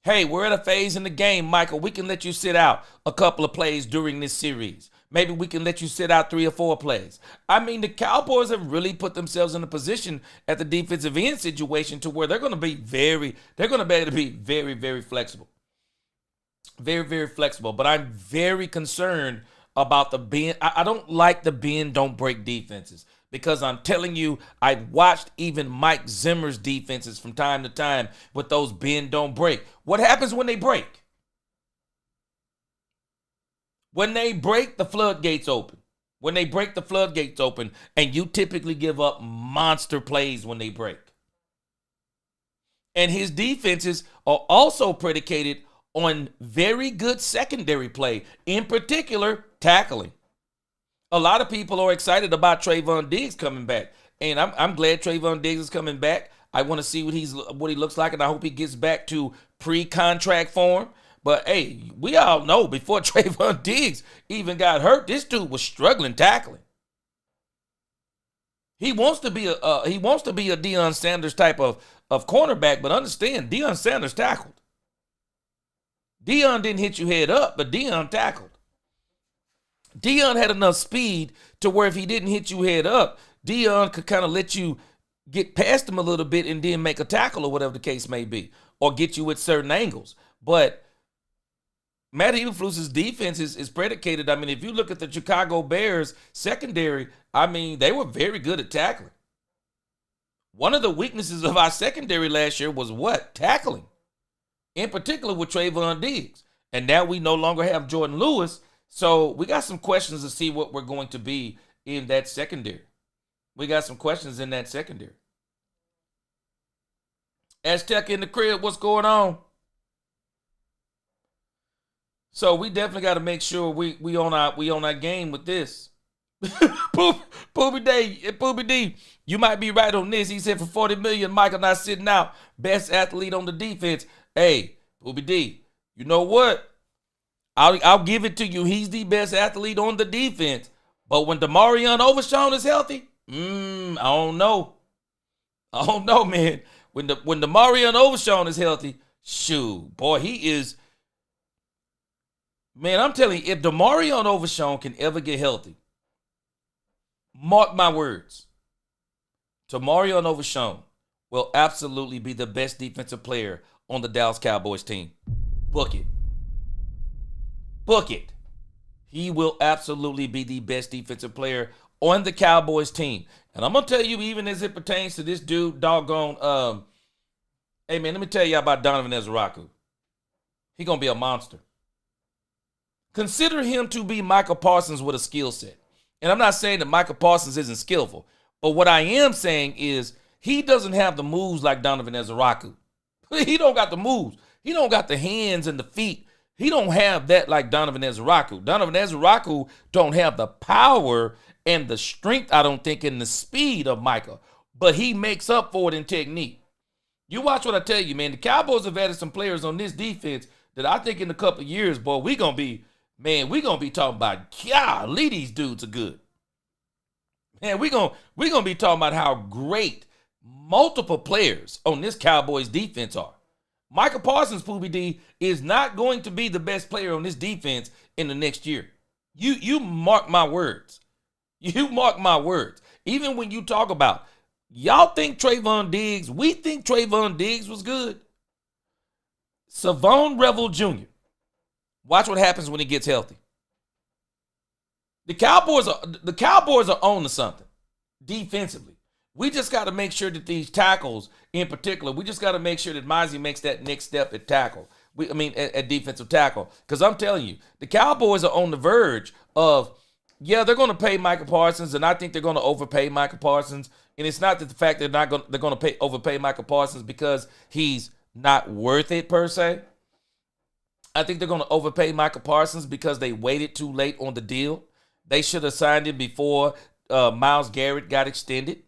Hey, we're at a phase in the game, Michael. We can let you sit out a couple of plays during this series. Maybe we can let you sit out 3 or 4 plays. I mean, the Cowboys have really put themselves in a position at the defensive end situation to where they're going to be very, very flexible. Very, very flexible. But I'm very concerned about the bend. I don't like the bend, don't break defenses, because I'm telling you, I've watched even Mike Zimmer's defenses from time to time with those bend, don't break. What happens when they break? When they break, the floodgates open. When they break, the floodgates open, and you typically give up monster plays when they break. And his defenses are also predicated on very good secondary play, in particular, tackling. A lot of people are excited about Trayvon Diggs coming back, and I'm glad Trayvon Diggs is coming back. I want to see what he looks like, and I hope he gets back to pre-contract form. But hey, we all know before Trayvon Diggs even got hurt, this dude was struggling tackling. He wants to be a Deion Sanders type of cornerback, but understand, Deion Sanders tackled. Deion didn't hit you head up, but Deion tackled. Deion had enough speed to where if he didn't hit you head up, Deion could kind of let you get past him a little bit and then make a tackle or whatever the case may be, or get you at certain angles. But Matt Eberflus's defense is predicated. I mean, if you look at the Chicago Bears secondary, I mean, they were very good at tackling. One of the weaknesses of our secondary last year was what? Tackling. In particular with Trayvon Diggs. And now we no longer have Jordan Lewis. So we got some questions to see what we're going to be in that secondary. We got some questions in that secondary. Aztec in the crib, what's going on? So we definitely got to make sure we on our game with this. Poopy D, you might be right on this. He said for $40 million, Michael not sitting out. Best athlete on the defense. Hey, Poopy D, you know what? I'll give it to you. He's the best athlete on the defense. But when DeMarion Overshown is healthy, I don't know. I don't know, man. When the Marion Overshawn is healthy, shoot, boy, he is. Man, I'm telling you, if the Marion Overshawn can ever get healthy, mark my words, Marion Overshawn will absolutely be the best defensive player on the Dallas Cowboys team. Book it. Book it. He will absolutely be the best defensive player on the Cowboys team. And I'm going to tell you, even as it pertains to this dude, doggone, hey, man, let me tell you about Donovan Ezraku. He's going to be a monster. Consider him to be Michael Parsons with a skill set. And I'm not saying that Michael Parsons isn't skillful, but what I am saying is he doesn't have the moves like Donovan Ezraku. He don't got the moves. He don't got the hands and the feet. He don't have that like Donovan Ezraku. Donovan Ezraku don't have the power and the strength, I don't think, and the speed of Michael. But he makes up for it in technique. You watch what I tell you, man. The Cowboys have added some players on this defense that I think in a couple of years, boy, we're going to be talking about, golly, these dudes are good. Man, we're gonna be talking about how great multiple players on this Cowboys defense are. Michael Parsons, Poobie D, is not going to be the best player on this defense in the next year. You mark my words. You mark my words. Even when you talk about, y'all think Trayvon Diggs, we think Trayvon Diggs was good. Savon Revel Jr., watch what happens when he gets healthy. The Cowboys are on to something defensively. We just got to make sure that these tackles, in particular, we just got to make sure that Mizey makes that next step at tackle. At defensive tackle. Because I'm telling you, the Cowboys are on the verge of, yeah, they're going to pay Michael Parsons, and I think they're going to overpay Michael Parsons. And it's not that the fact that they're going to overpay Michael Parsons because he's not worth it per se. I think they're going to overpay Michael Parsons because they waited too late on the deal. They should have signed him before Myles Garrett got extended,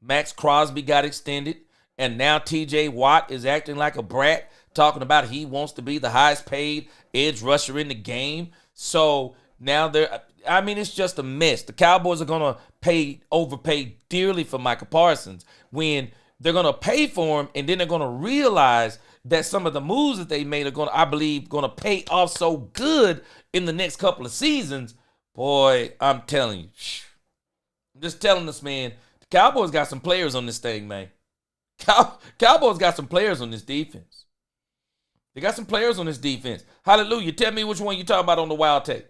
Max Crosby got extended, and now TJ Watt is acting like a brat, talking about he wants to be the highest paid edge rusher in the game. So now it's just a mess. The Cowboys are going to overpay dearly for Michael Parsons when they're going to pay for him, and then they're going to realize that some of the moves that they made are going to pay off so good in the next couple of seasons. Boy, I'm telling you. I'm just telling this, man. The Cowboys got some players on this thing, man. Cowboys got some players on this defense. They got some players on this defense. Hallelujah. Tell me which one you talking about on the wild tape.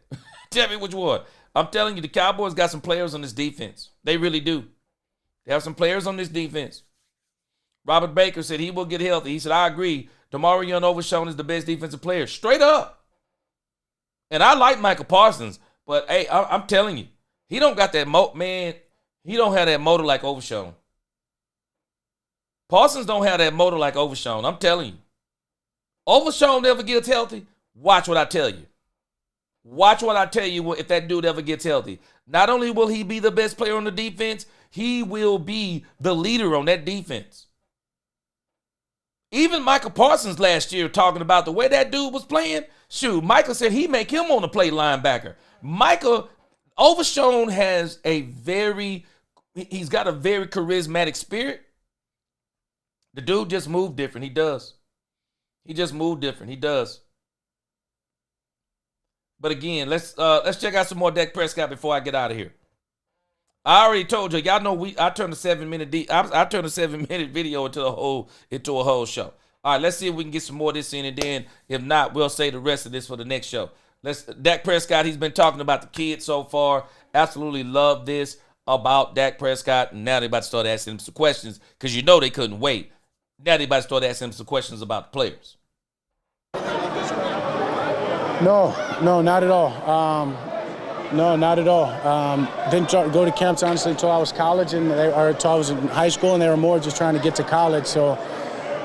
Tell me which one. I'm telling you, the Cowboys got some players on this defense. They really do. They have some players on this defense. Robert Baker said he will get healthy. He said, I agree. Demarion Overshawn is the best defensive player. Straight up. And I like Michael Parsons. But, hey, I'm telling you, he don't got that man. He don't have that motor like Overshawn. Parsons don't have that motor like Overshawn. I'm telling you. Overshawn never gets healthy. Watch what I tell you. Watch what I tell you if that dude ever gets healthy. Not only will he be the best player on the defense, he will be the leader on that defense. Even Michael Parsons last year talking about the way that dude was playing. Shoot, Michael said he make him on the play linebacker. Michael Overshawn he's got a very charismatic spirit. The dude just moved different. He does. He just moved different. He does. But again, let's check out some more Dak Prescott before I get out of here. I already told you, y'all know I turned a 7-minute video into a whole show. All right, let's see if we can get some more of this in, and then if not, we'll save the rest of this for the next show. Dak Prescott, he's been talking about the kids so far. Absolutely love this about Dak Prescott. And now they're about to start asking him some questions because you know they couldn't wait. Now they're about to start asking him some questions about the players. No, not at all. No, not at all. Didn't go to camps, honestly, until I was college until I was in high school, and they were more just trying to get to college. So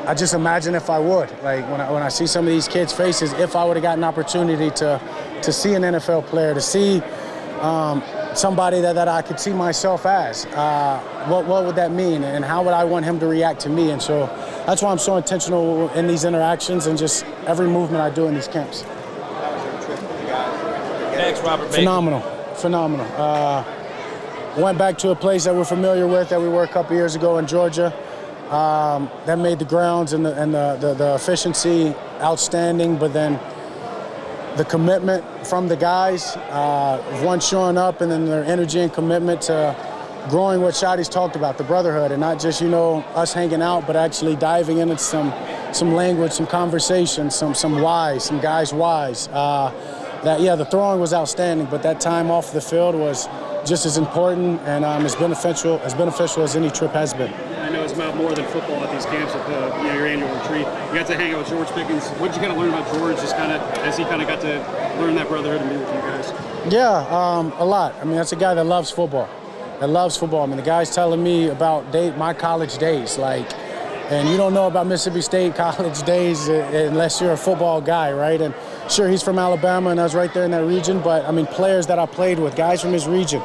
I just imagine if I would. Like, when I see some of these kids' faces, if I would have gotten an opportunity to see an NFL player, to see somebody that I could see myself as, what would that mean, and how would I want him to react to me? And so that's why I'm so intentional in these interactions and just every movement I do in these camps. Thanks, Robert Baker. Phenomenal. Went back to a place that we're familiar with, that we were a couple years ago in Georgia. that made the grounds and the efficiency outstanding, but then the commitment from the guys, one showing up and then their energy and commitment to growing what Shotty's talked about, the brotherhood, and not just, us hanging out, but actually diving into some language, some conversation, some whys, some guys' whys. The throwing was outstanding, but that time off the field was just as important and as beneficial as any trip has been. I know it's about more than football at these camps at your annual retreat. You got to hang out with George Pickens. What did you kind of learn about George, just kind of as he kind of got to learn that brotherhood and be with you guys? Yeah, a lot. I mean, that's a guy that loves football. I mean, the guy's telling me about my college days, and you don't know about Mississippi State college days unless you're a football guy, right? And sure, he's from Alabama, and I was right there in that region, but, I mean, players that I played with, guys from his region,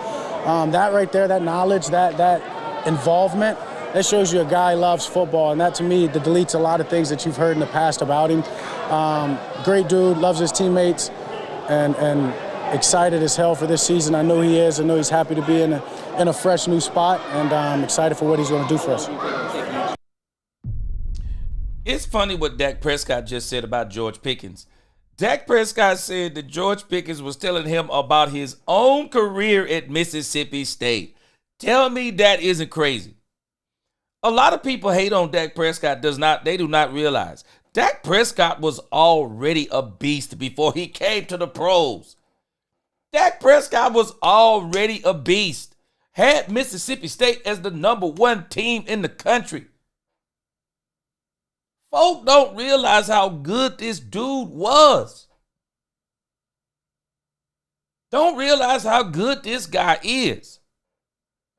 that right there, that knowledge, that involvement, that shows you a guy loves football, and that, to me, that deletes a lot of things that you've heard in the past about him. Great dude, loves his teammates, and excited as hell for this season. I know he is. I know he's happy to be in a fresh new spot, and I'm excited for what he's going to do for us. It's funny what Dak Prescott just said about George Pickens. Dak Prescott said that George Pickens was telling him about his own career at Mississippi State. Tell me that isn't crazy. A lot of people hate on Dak Prescott. They do not realize Dak Prescott was already a beast before he came to the pros. Dak Prescott was already a beast. Had Mississippi State as the number 1 team in the country. Folk don't realize how good this dude was. Don't realize how good this guy is.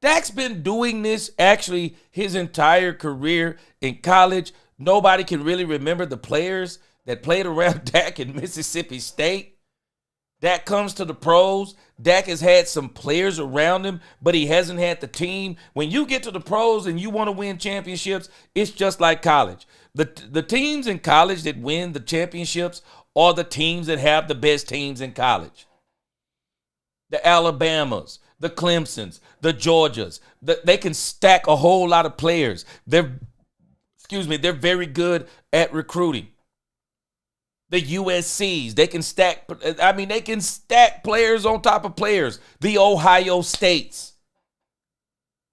Dak's been doing this actually his entire career in college. Nobody can really remember the players that played around Dak in Mississippi State. Dak comes to the pros. Dak has had some players around him, but he hasn't had the team. When you get to the pros and you want to win championships, it's just like college. The teams in college that win the championships are the teams that have the best teams in college. The Alabamas, the Clemsons, the Georgias. They can stack a whole lot of players. They're very good at recruiting. The USCs, they can stack players on top of players. The Ohio States,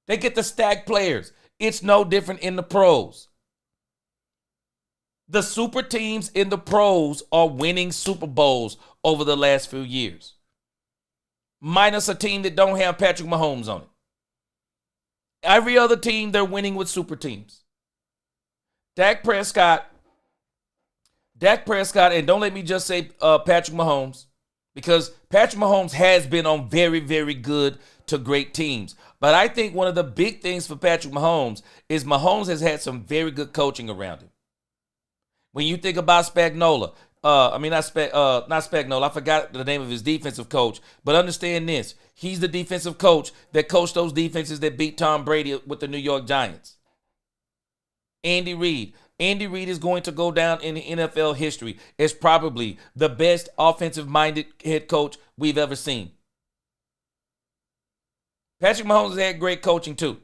they get to stack players. It's no different in the pros. The super teams in the pros are winning Super Bowls over the last few years. Minus a team that don't have Patrick Mahomes on it. Every other team, they're winning with super teams. Dak Prescott, and don't let me just say Patrick Mahomes, because Patrick Mahomes has been on very, very good to great teams. But I think one of the big things for Patrick Mahomes is Mahomes has had some very good coaching around him. When you think about Spagnuolo, not Spagnuolo, I forgot the name of his defensive coach, but understand this. He's the defensive coach that coached those defenses that beat Tom Brady with the New York Giants. Andy Reid. Andy Reid is going to go down in the NFL history as probably the best offensive-minded head coach we've ever seen. Patrick Mahomes has had great coaching too.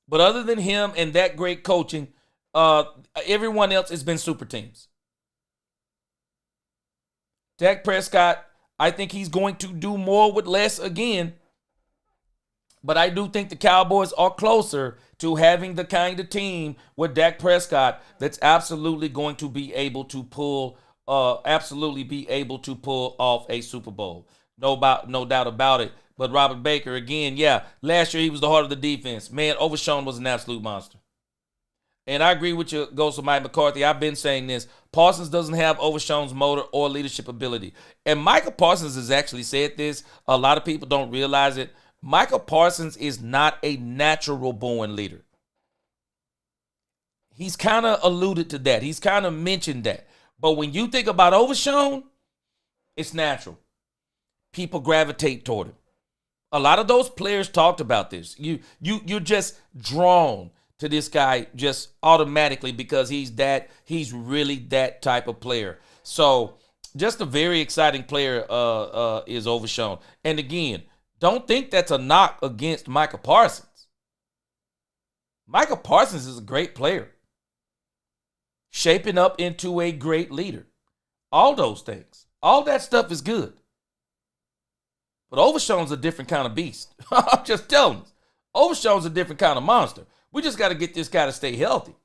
But other than him and that great coaching, everyone else has been super teams. Dak Prescott, I think he's going to do more with less again. But I do think the Cowboys are closer to having the kind of team with Dak Prescott that's absolutely going to be able to pull off a Super Bowl. No doubt about it. But Robert Baker, again, last year he was the heart of the defense. Man, Overshown was an absolute monster. And I agree with you, Ghost of Mike McCarthy. I've been saying this. Parsons doesn't have Overshown's motor or leadership ability. And Michael Parsons has actually said this. A lot of people don't realize it. Michael Parsons is not a natural-born leader. He's kind of alluded to that. He's kind of mentioned that. But when you think about Overshown, it's natural. People gravitate toward him. A lot of those players talked about this. You're just drawn to this guy just automatically because he's really that type of player. So just a very exciting player is Overshown. And again, don't think that's a knock against Michael Parsons. Michael Parsons is a great player, shaping up into a great leader. All those things. All that stuff is good. But Overshown's a different kind of beast. I'm just telling you. Overshown's a different kind of monster. We just got to get this guy to stay healthy.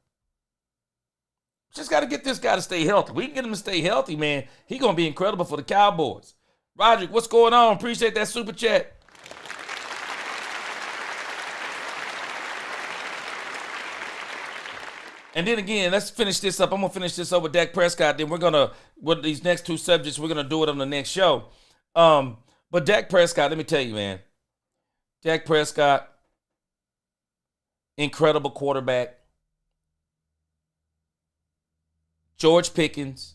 Just got to get this guy to stay healthy. We can get him to stay healthy, man. He's going to be incredible for the Cowboys. Roderick, what's going on? Appreciate that super chat. And then again, let's finish this up. I'm going to finish this up with Dak Prescott. Then we're going to, with these next two subjects, we're going to do it on the next show. But Dak Prescott, let me tell you, man. Dak Prescott, incredible quarterback. George Pickens.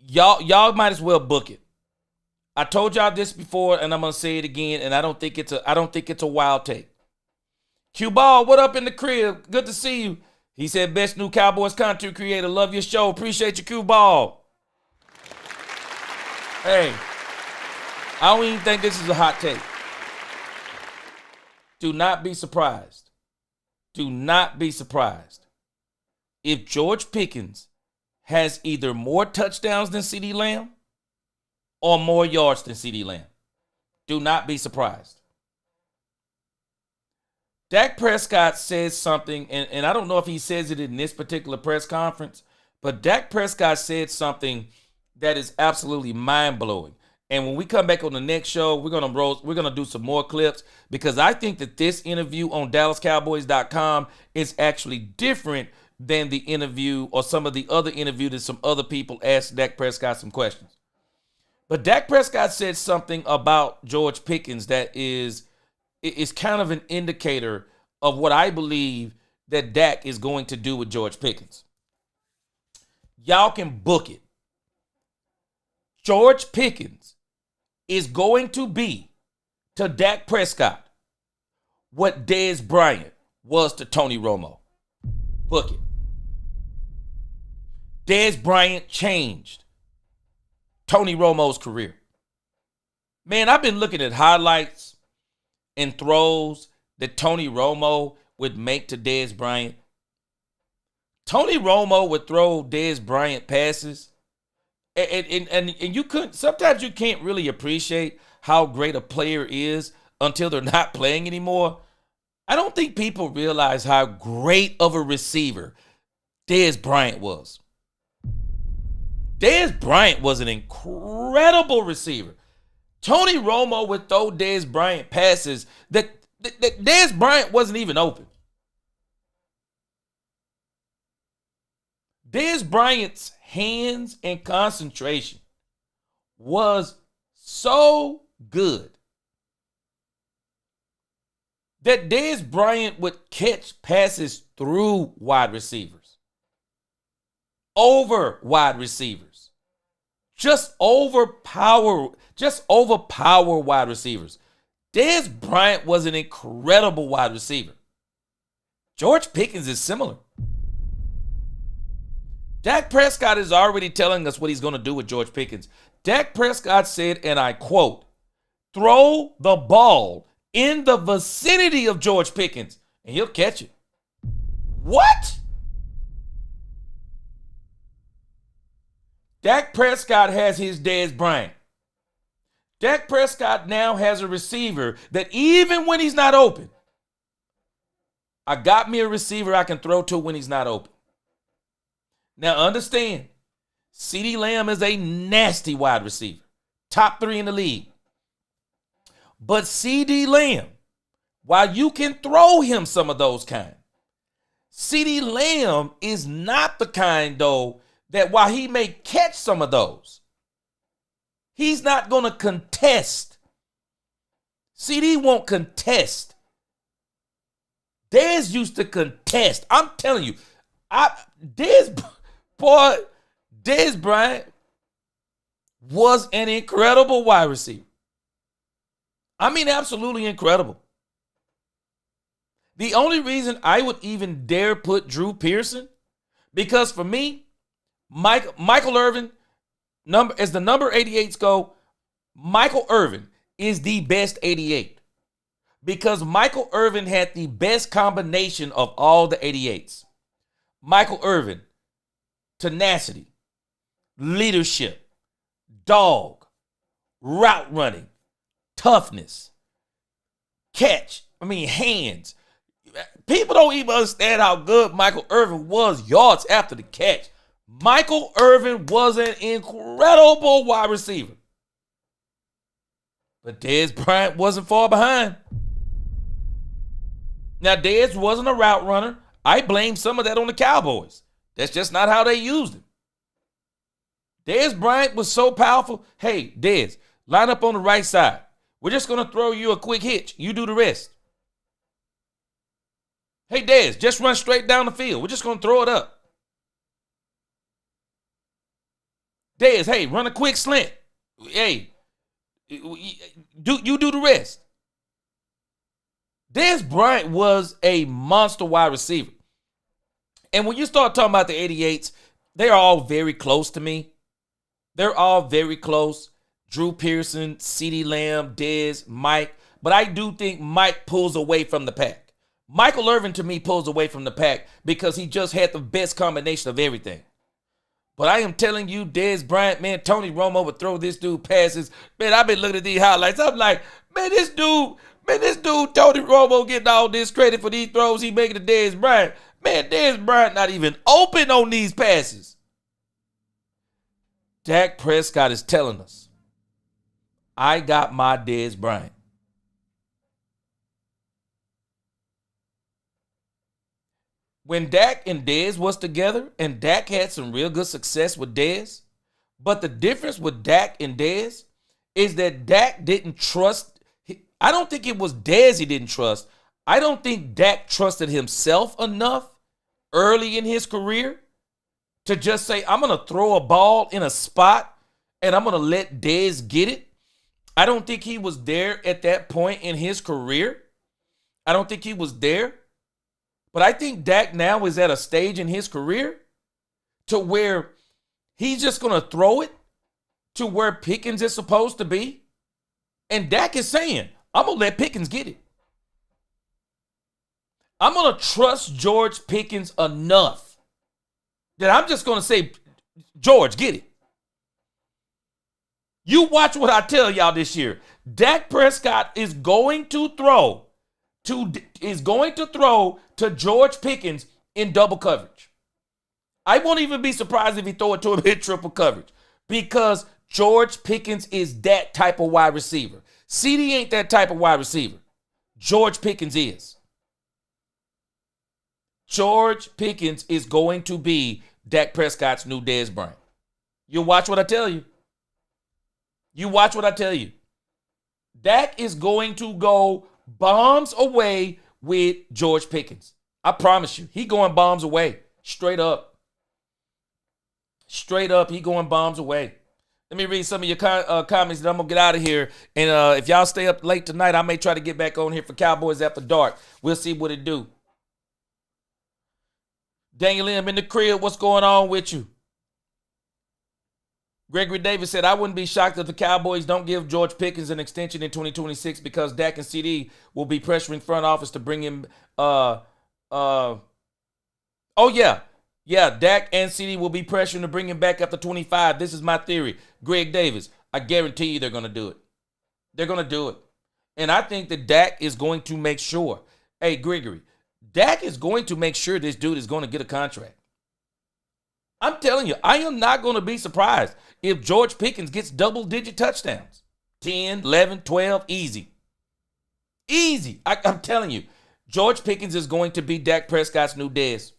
Y'all might as well book it. I told y'all this before, and I'm gonna say it again, and I don't think it's a wild take. Q Ball, what up in the crib? Good to see you. He said, best new Cowboys content creator. Love your show. Appreciate you, Q Ball. Hey, I don't even think this is a hot take. Do not be surprised. Do not be surprised if George Pickens has either more touchdowns than CeeDee Lamb or more yards than CeeDee Lamb. Do not be surprised. Dak Prescott says something, and I don't know if he says it in this particular press conference, but Dak Prescott said something that is absolutely mind-blowing. And when we come back on the next show, we're gonna do some more clips, because I think that this interview on DallasCowboys.com is actually different than the interview or some of the other interviews that some other people asked Dak Prescott some questions. But Dak Prescott said something about George Pickens that is kind of an indicator of what I believe that Dak is going to do with George Pickens. Y'all can book it. George Pickens is going to be to Dak Prescott what Dez Bryant was to Tony Romo. Book it. Dez Bryant changed Tony Romo's career. Man, I've been looking at highlights and throws that Tony Romo would make to Dez Bryant. Tony Romo would throw Dez Bryant passes. And you couldn't, sometimes you can't really appreciate how great a player is until they're not playing anymore. I don't think people realize how great of a receiver Dez Bryant was. Dez Bryant was an incredible receiver. Tony Romo would throw Dez Bryant passes that Dez Bryant wasn't even open. Dez Bryant's hands and concentration was so good that Dez Bryant would catch passes through wide receivers, over wide receivers, just overpower wide receivers. Dez Bryant was an incredible wide receiver. George Pickens is similar. Dak Prescott is already telling us what he's going to do with George Pickens. Dak Prescott said, and I quote, throw the ball in the vicinity of George Pickens and he'll catch it. What? Dak Prescott has his Dez Bryant. Dak Prescott now has a receiver that even when he's not open, I got me a receiver I can throw to when he's not open. Now understand, CeeDee Lamb is a nasty wide receiver. Top 3 in the league. But CeeDee Lamb, while you can throw him some of those kind, CeeDee Lamb is not the kind, though, that while he may catch some of those, he's not going to contest. CD won't contest. Dez used to contest. I'm telling you, Dez Bryant was an incredible wide receiver. I mean, absolutely incredible. The only reason I would even dare put Drew Pearson, because for me, Michael Irvin, as the number 88s go, Michael Irvin is the best 88. Because Michael Irvin had the best combination of all the 88s. Michael Irvin, tenacity, leadership, dog, route running, toughness, hands. People don't even understand how good Michael Irvin was yards after the catch. Michael Irvin was an incredible wide receiver. But Dez Bryant wasn't far behind. Now, Dez wasn't a route runner. I blame some of that on the Cowboys. That's just not how they used him. Dez Bryant was so powerful. Hey, Dez, line up on the right side. We're just going to throw you a quick hitch. You do the rest. Hey, Dez, just run straight down the field. We're just going to throw it up. Dez, hey, run a quick slant. Hey, you do the rest. Dez Bryant was a monster wide receiver. And when you start talking about the 88s, they're all very close to me. They're all very close. Drew Pearson, CeeDee Lamb, Dez, Mike. But I do think Mike pulls away from the pack. Michael Irvin, to me, pulls away from the pack because he just had the best combination of everything. But I am telling you, Dez Bryant, man, Tony Romo would throw this dude passes. Man, I've been looking at these highlights. I'm like, this dude, Tony Romo getting all this credit for these throws he making to Dez Bryant. Man, Dez Bryant not even open on these passes. Dak Prescott is telling us, I got my Dez Bryant. When Dak and Dez was together, and Dak had some real good success with Dez, but the difference with Dak and Dez is that Dak didn't trust. I don't think it was Dez he didn't trust. I don't think Dak trusted himself enough early in his career to just say, I'm going to throw a ball in a spot and I'm going to let Dez get it. I don't think he was there at that point in his career. I don't think he was there. But I think Dak now is at a stage in his career to where he's just going to throw it to where Pickens is supposed to be. And Dak is saying, I'm going to let Pickens get it. I'm going to trust George Pickens enough that I'm just going to say, George, get it. You watch what I tell y'all this year. Dak Prescott is going to throw to George Pickens in double coverage. I won't even be surprised if he throw it to him in triple coverage because George Pickens is that type of wide receiver. CeeDee ain't that type of wide receiver. George Pickens is. George Pickens is going to be Dak Prescott's new Dez Bryant. You watch what I tell you. You watch what I tell you. Dak is going to go bombs away with George Pickens. I promise you. He going bombs away. Straight up. Straight up, he going bombs away. Let me read some of your comments, and I'm going to get out of here. And if y'all stay up late tonight, I may try to get back on here for Cowboys After Dark. We'll see what it do. Daniel M. in the crib, what's going on with you? Gregory Davis said, I wouldn't be shocked if the Cowboys don't give George Pickens an extension in 2026 because Dak and CeeDee will be pressuring front office to bring him. Dak and CeeDee will be pressuring to bring him back after 25. This is my theory. Greg Davis, I guarantee you they're going to do it. They're going to do it. And I think that Dak is going to make sure. Hey, Gregory, Dak is going to make sure this dude is going to get a contract. I'm telling you, I am not going to be surprised if George Pickens gets double-digit touchdowns. 10, 11, 12, easy. Easy. I'm telling you, George Pickens is going to be Dak Prescott's new Dez.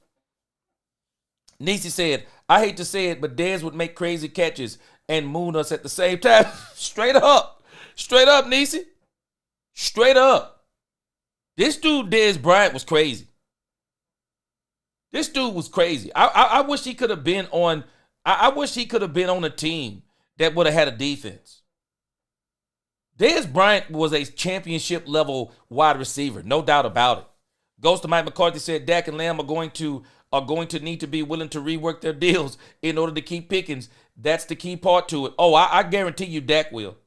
Nisi said, I hate to say it, but Dez would make crazy catches and moon us at the same time. Straight up. Straight up, Nisi. Straight up. This dude, Dez Bryant, was crazy. This dude was crazy. I wish he could have been on. I wish he could have been on a team that would have had a defense. Dez Bryant was a championship level wide receiver, no doubt about it. Goes to Mike McCarthy said Dak and Lamb are going to need to be willing to rework their deals in order to keep Pickens. That's the key part to it. Oh, I guarantee you Dak will.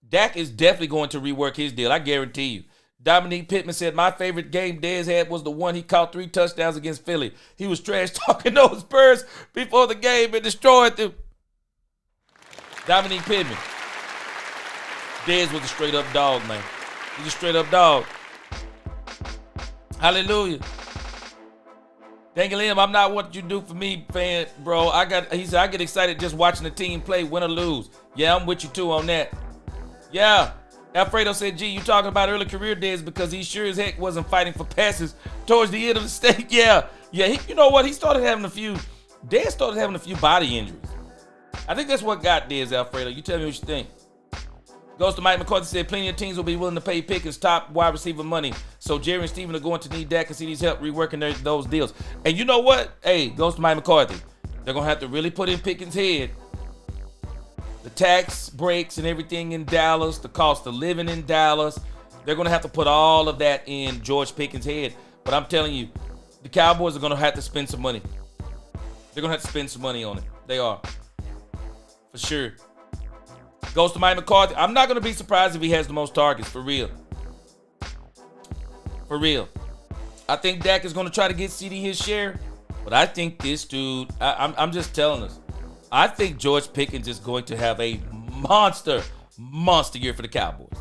Dak is definitely going to rework his deal. I guarantee you. Dominique Pittman said, my favorite game Dez had was the one he caught 3 touchdowns against Philly. He was trash talking those Spurs before the game and destroyed them. Dominique Pittman. Dez was a straight up dog, man. He's a straight up dog. Hallelujah. Dang it, Lim, I'm not what you do for me, fan, bro. He said, I get excited just watching the team play, win or lose. Yeah, I'm with you too on that. Yeah. Alfredo said, gee, you talking about early career days because he sure as heck wasn't fighting for passes towards the end of the state. Yeah. You know what? Dez started having a few body injuries. I think that's what got Dez, Alfredo. You tell me what you think. Goes to Mike McCarthy, said plenty of teams will be willing to pay Pickens top wide receiver money. So Jerry and Steven are going to need Dak and CD's help reworking those deals. And you know what? Hey, goes to Mike McCarthy. They're going to have to really put in Pickens' head. The tax breaks and everything in Dallas, the cost of living in Dallas. They're going to have to put all of that in George Pickens' head. But I'm telling you, the Cowboys are going to have to spend some money. They're going to have to spend some money on it. They are. For sure. Goes to Mike McCarthy. I'm not going to be surprised if he has the most targets, for real. For real. I think Dak is going to try to get CD his share, but I think this dude, I'm just telling us, I think George Pickens is going to have a monster year for the Cowboys.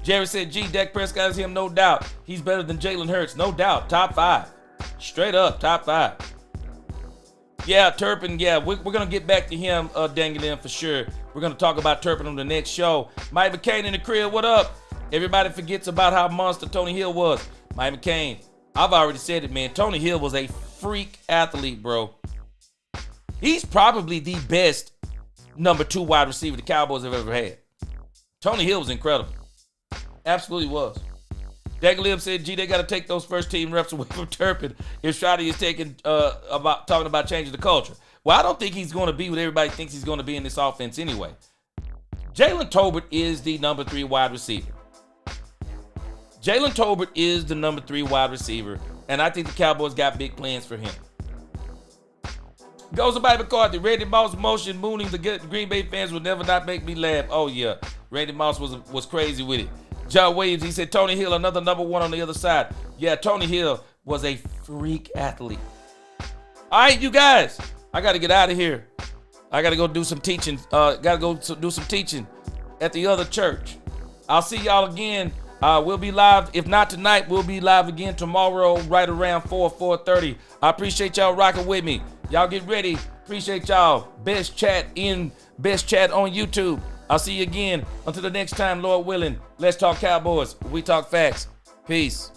Jerry said, gee, Dak Prescott is him, no doubt. He's better than Jalen Hurts, no doubt. Top 5. Straight up, top 5. Yeah, Turpin, yeah, we're going to get back to him, Dangling, for sure. We're going to talk about Turpin on the next show. Mike McCain in the crib, what up? Everybody forgets about how monster Tony Hill was. Mike McCain, I've already said it, man. Tony Hill was a freak athlete, bro. He's probably the best number 2 wide receiver the Cowboys have ever had. Tony Hill was incredible. Absolutely was. Dangling said, gee, they got to take those first team reps away from Turpin if Shotty is talking about changing the culture. Well, I don't think he's going to be what everybody thinks he's going to be in this offense anyway. Jalen Tolbert is the number 3 wide receiver. Jalen Tolbert is the number 3 wide receiver, and I think the Cowboys got big plans for him. Goes to Mike McCarthy. Randy Moss motion mooning the Green Bay fans will never not make me laugh. Oh, yeah. Randy Moss was crazy with it. John Williams, he said, Tony Hill, another number 1 on the other side. Yeah, Tony Hill was a freak athlete. All right, you guys, I got to get out of here. I got to go do some teaching. Do some teaching at the other church. I'll see y'all again. We'll be live. If not tonight, we'll be live again tomorrow right around 4:30. I appreciate y'all rocking with me. Y'all get ready. Appreciate y'all. Best chat on YouTube. I'll see you again. Until the next time, Lord willing, let's talk Cowboys. We talk facts. Peace.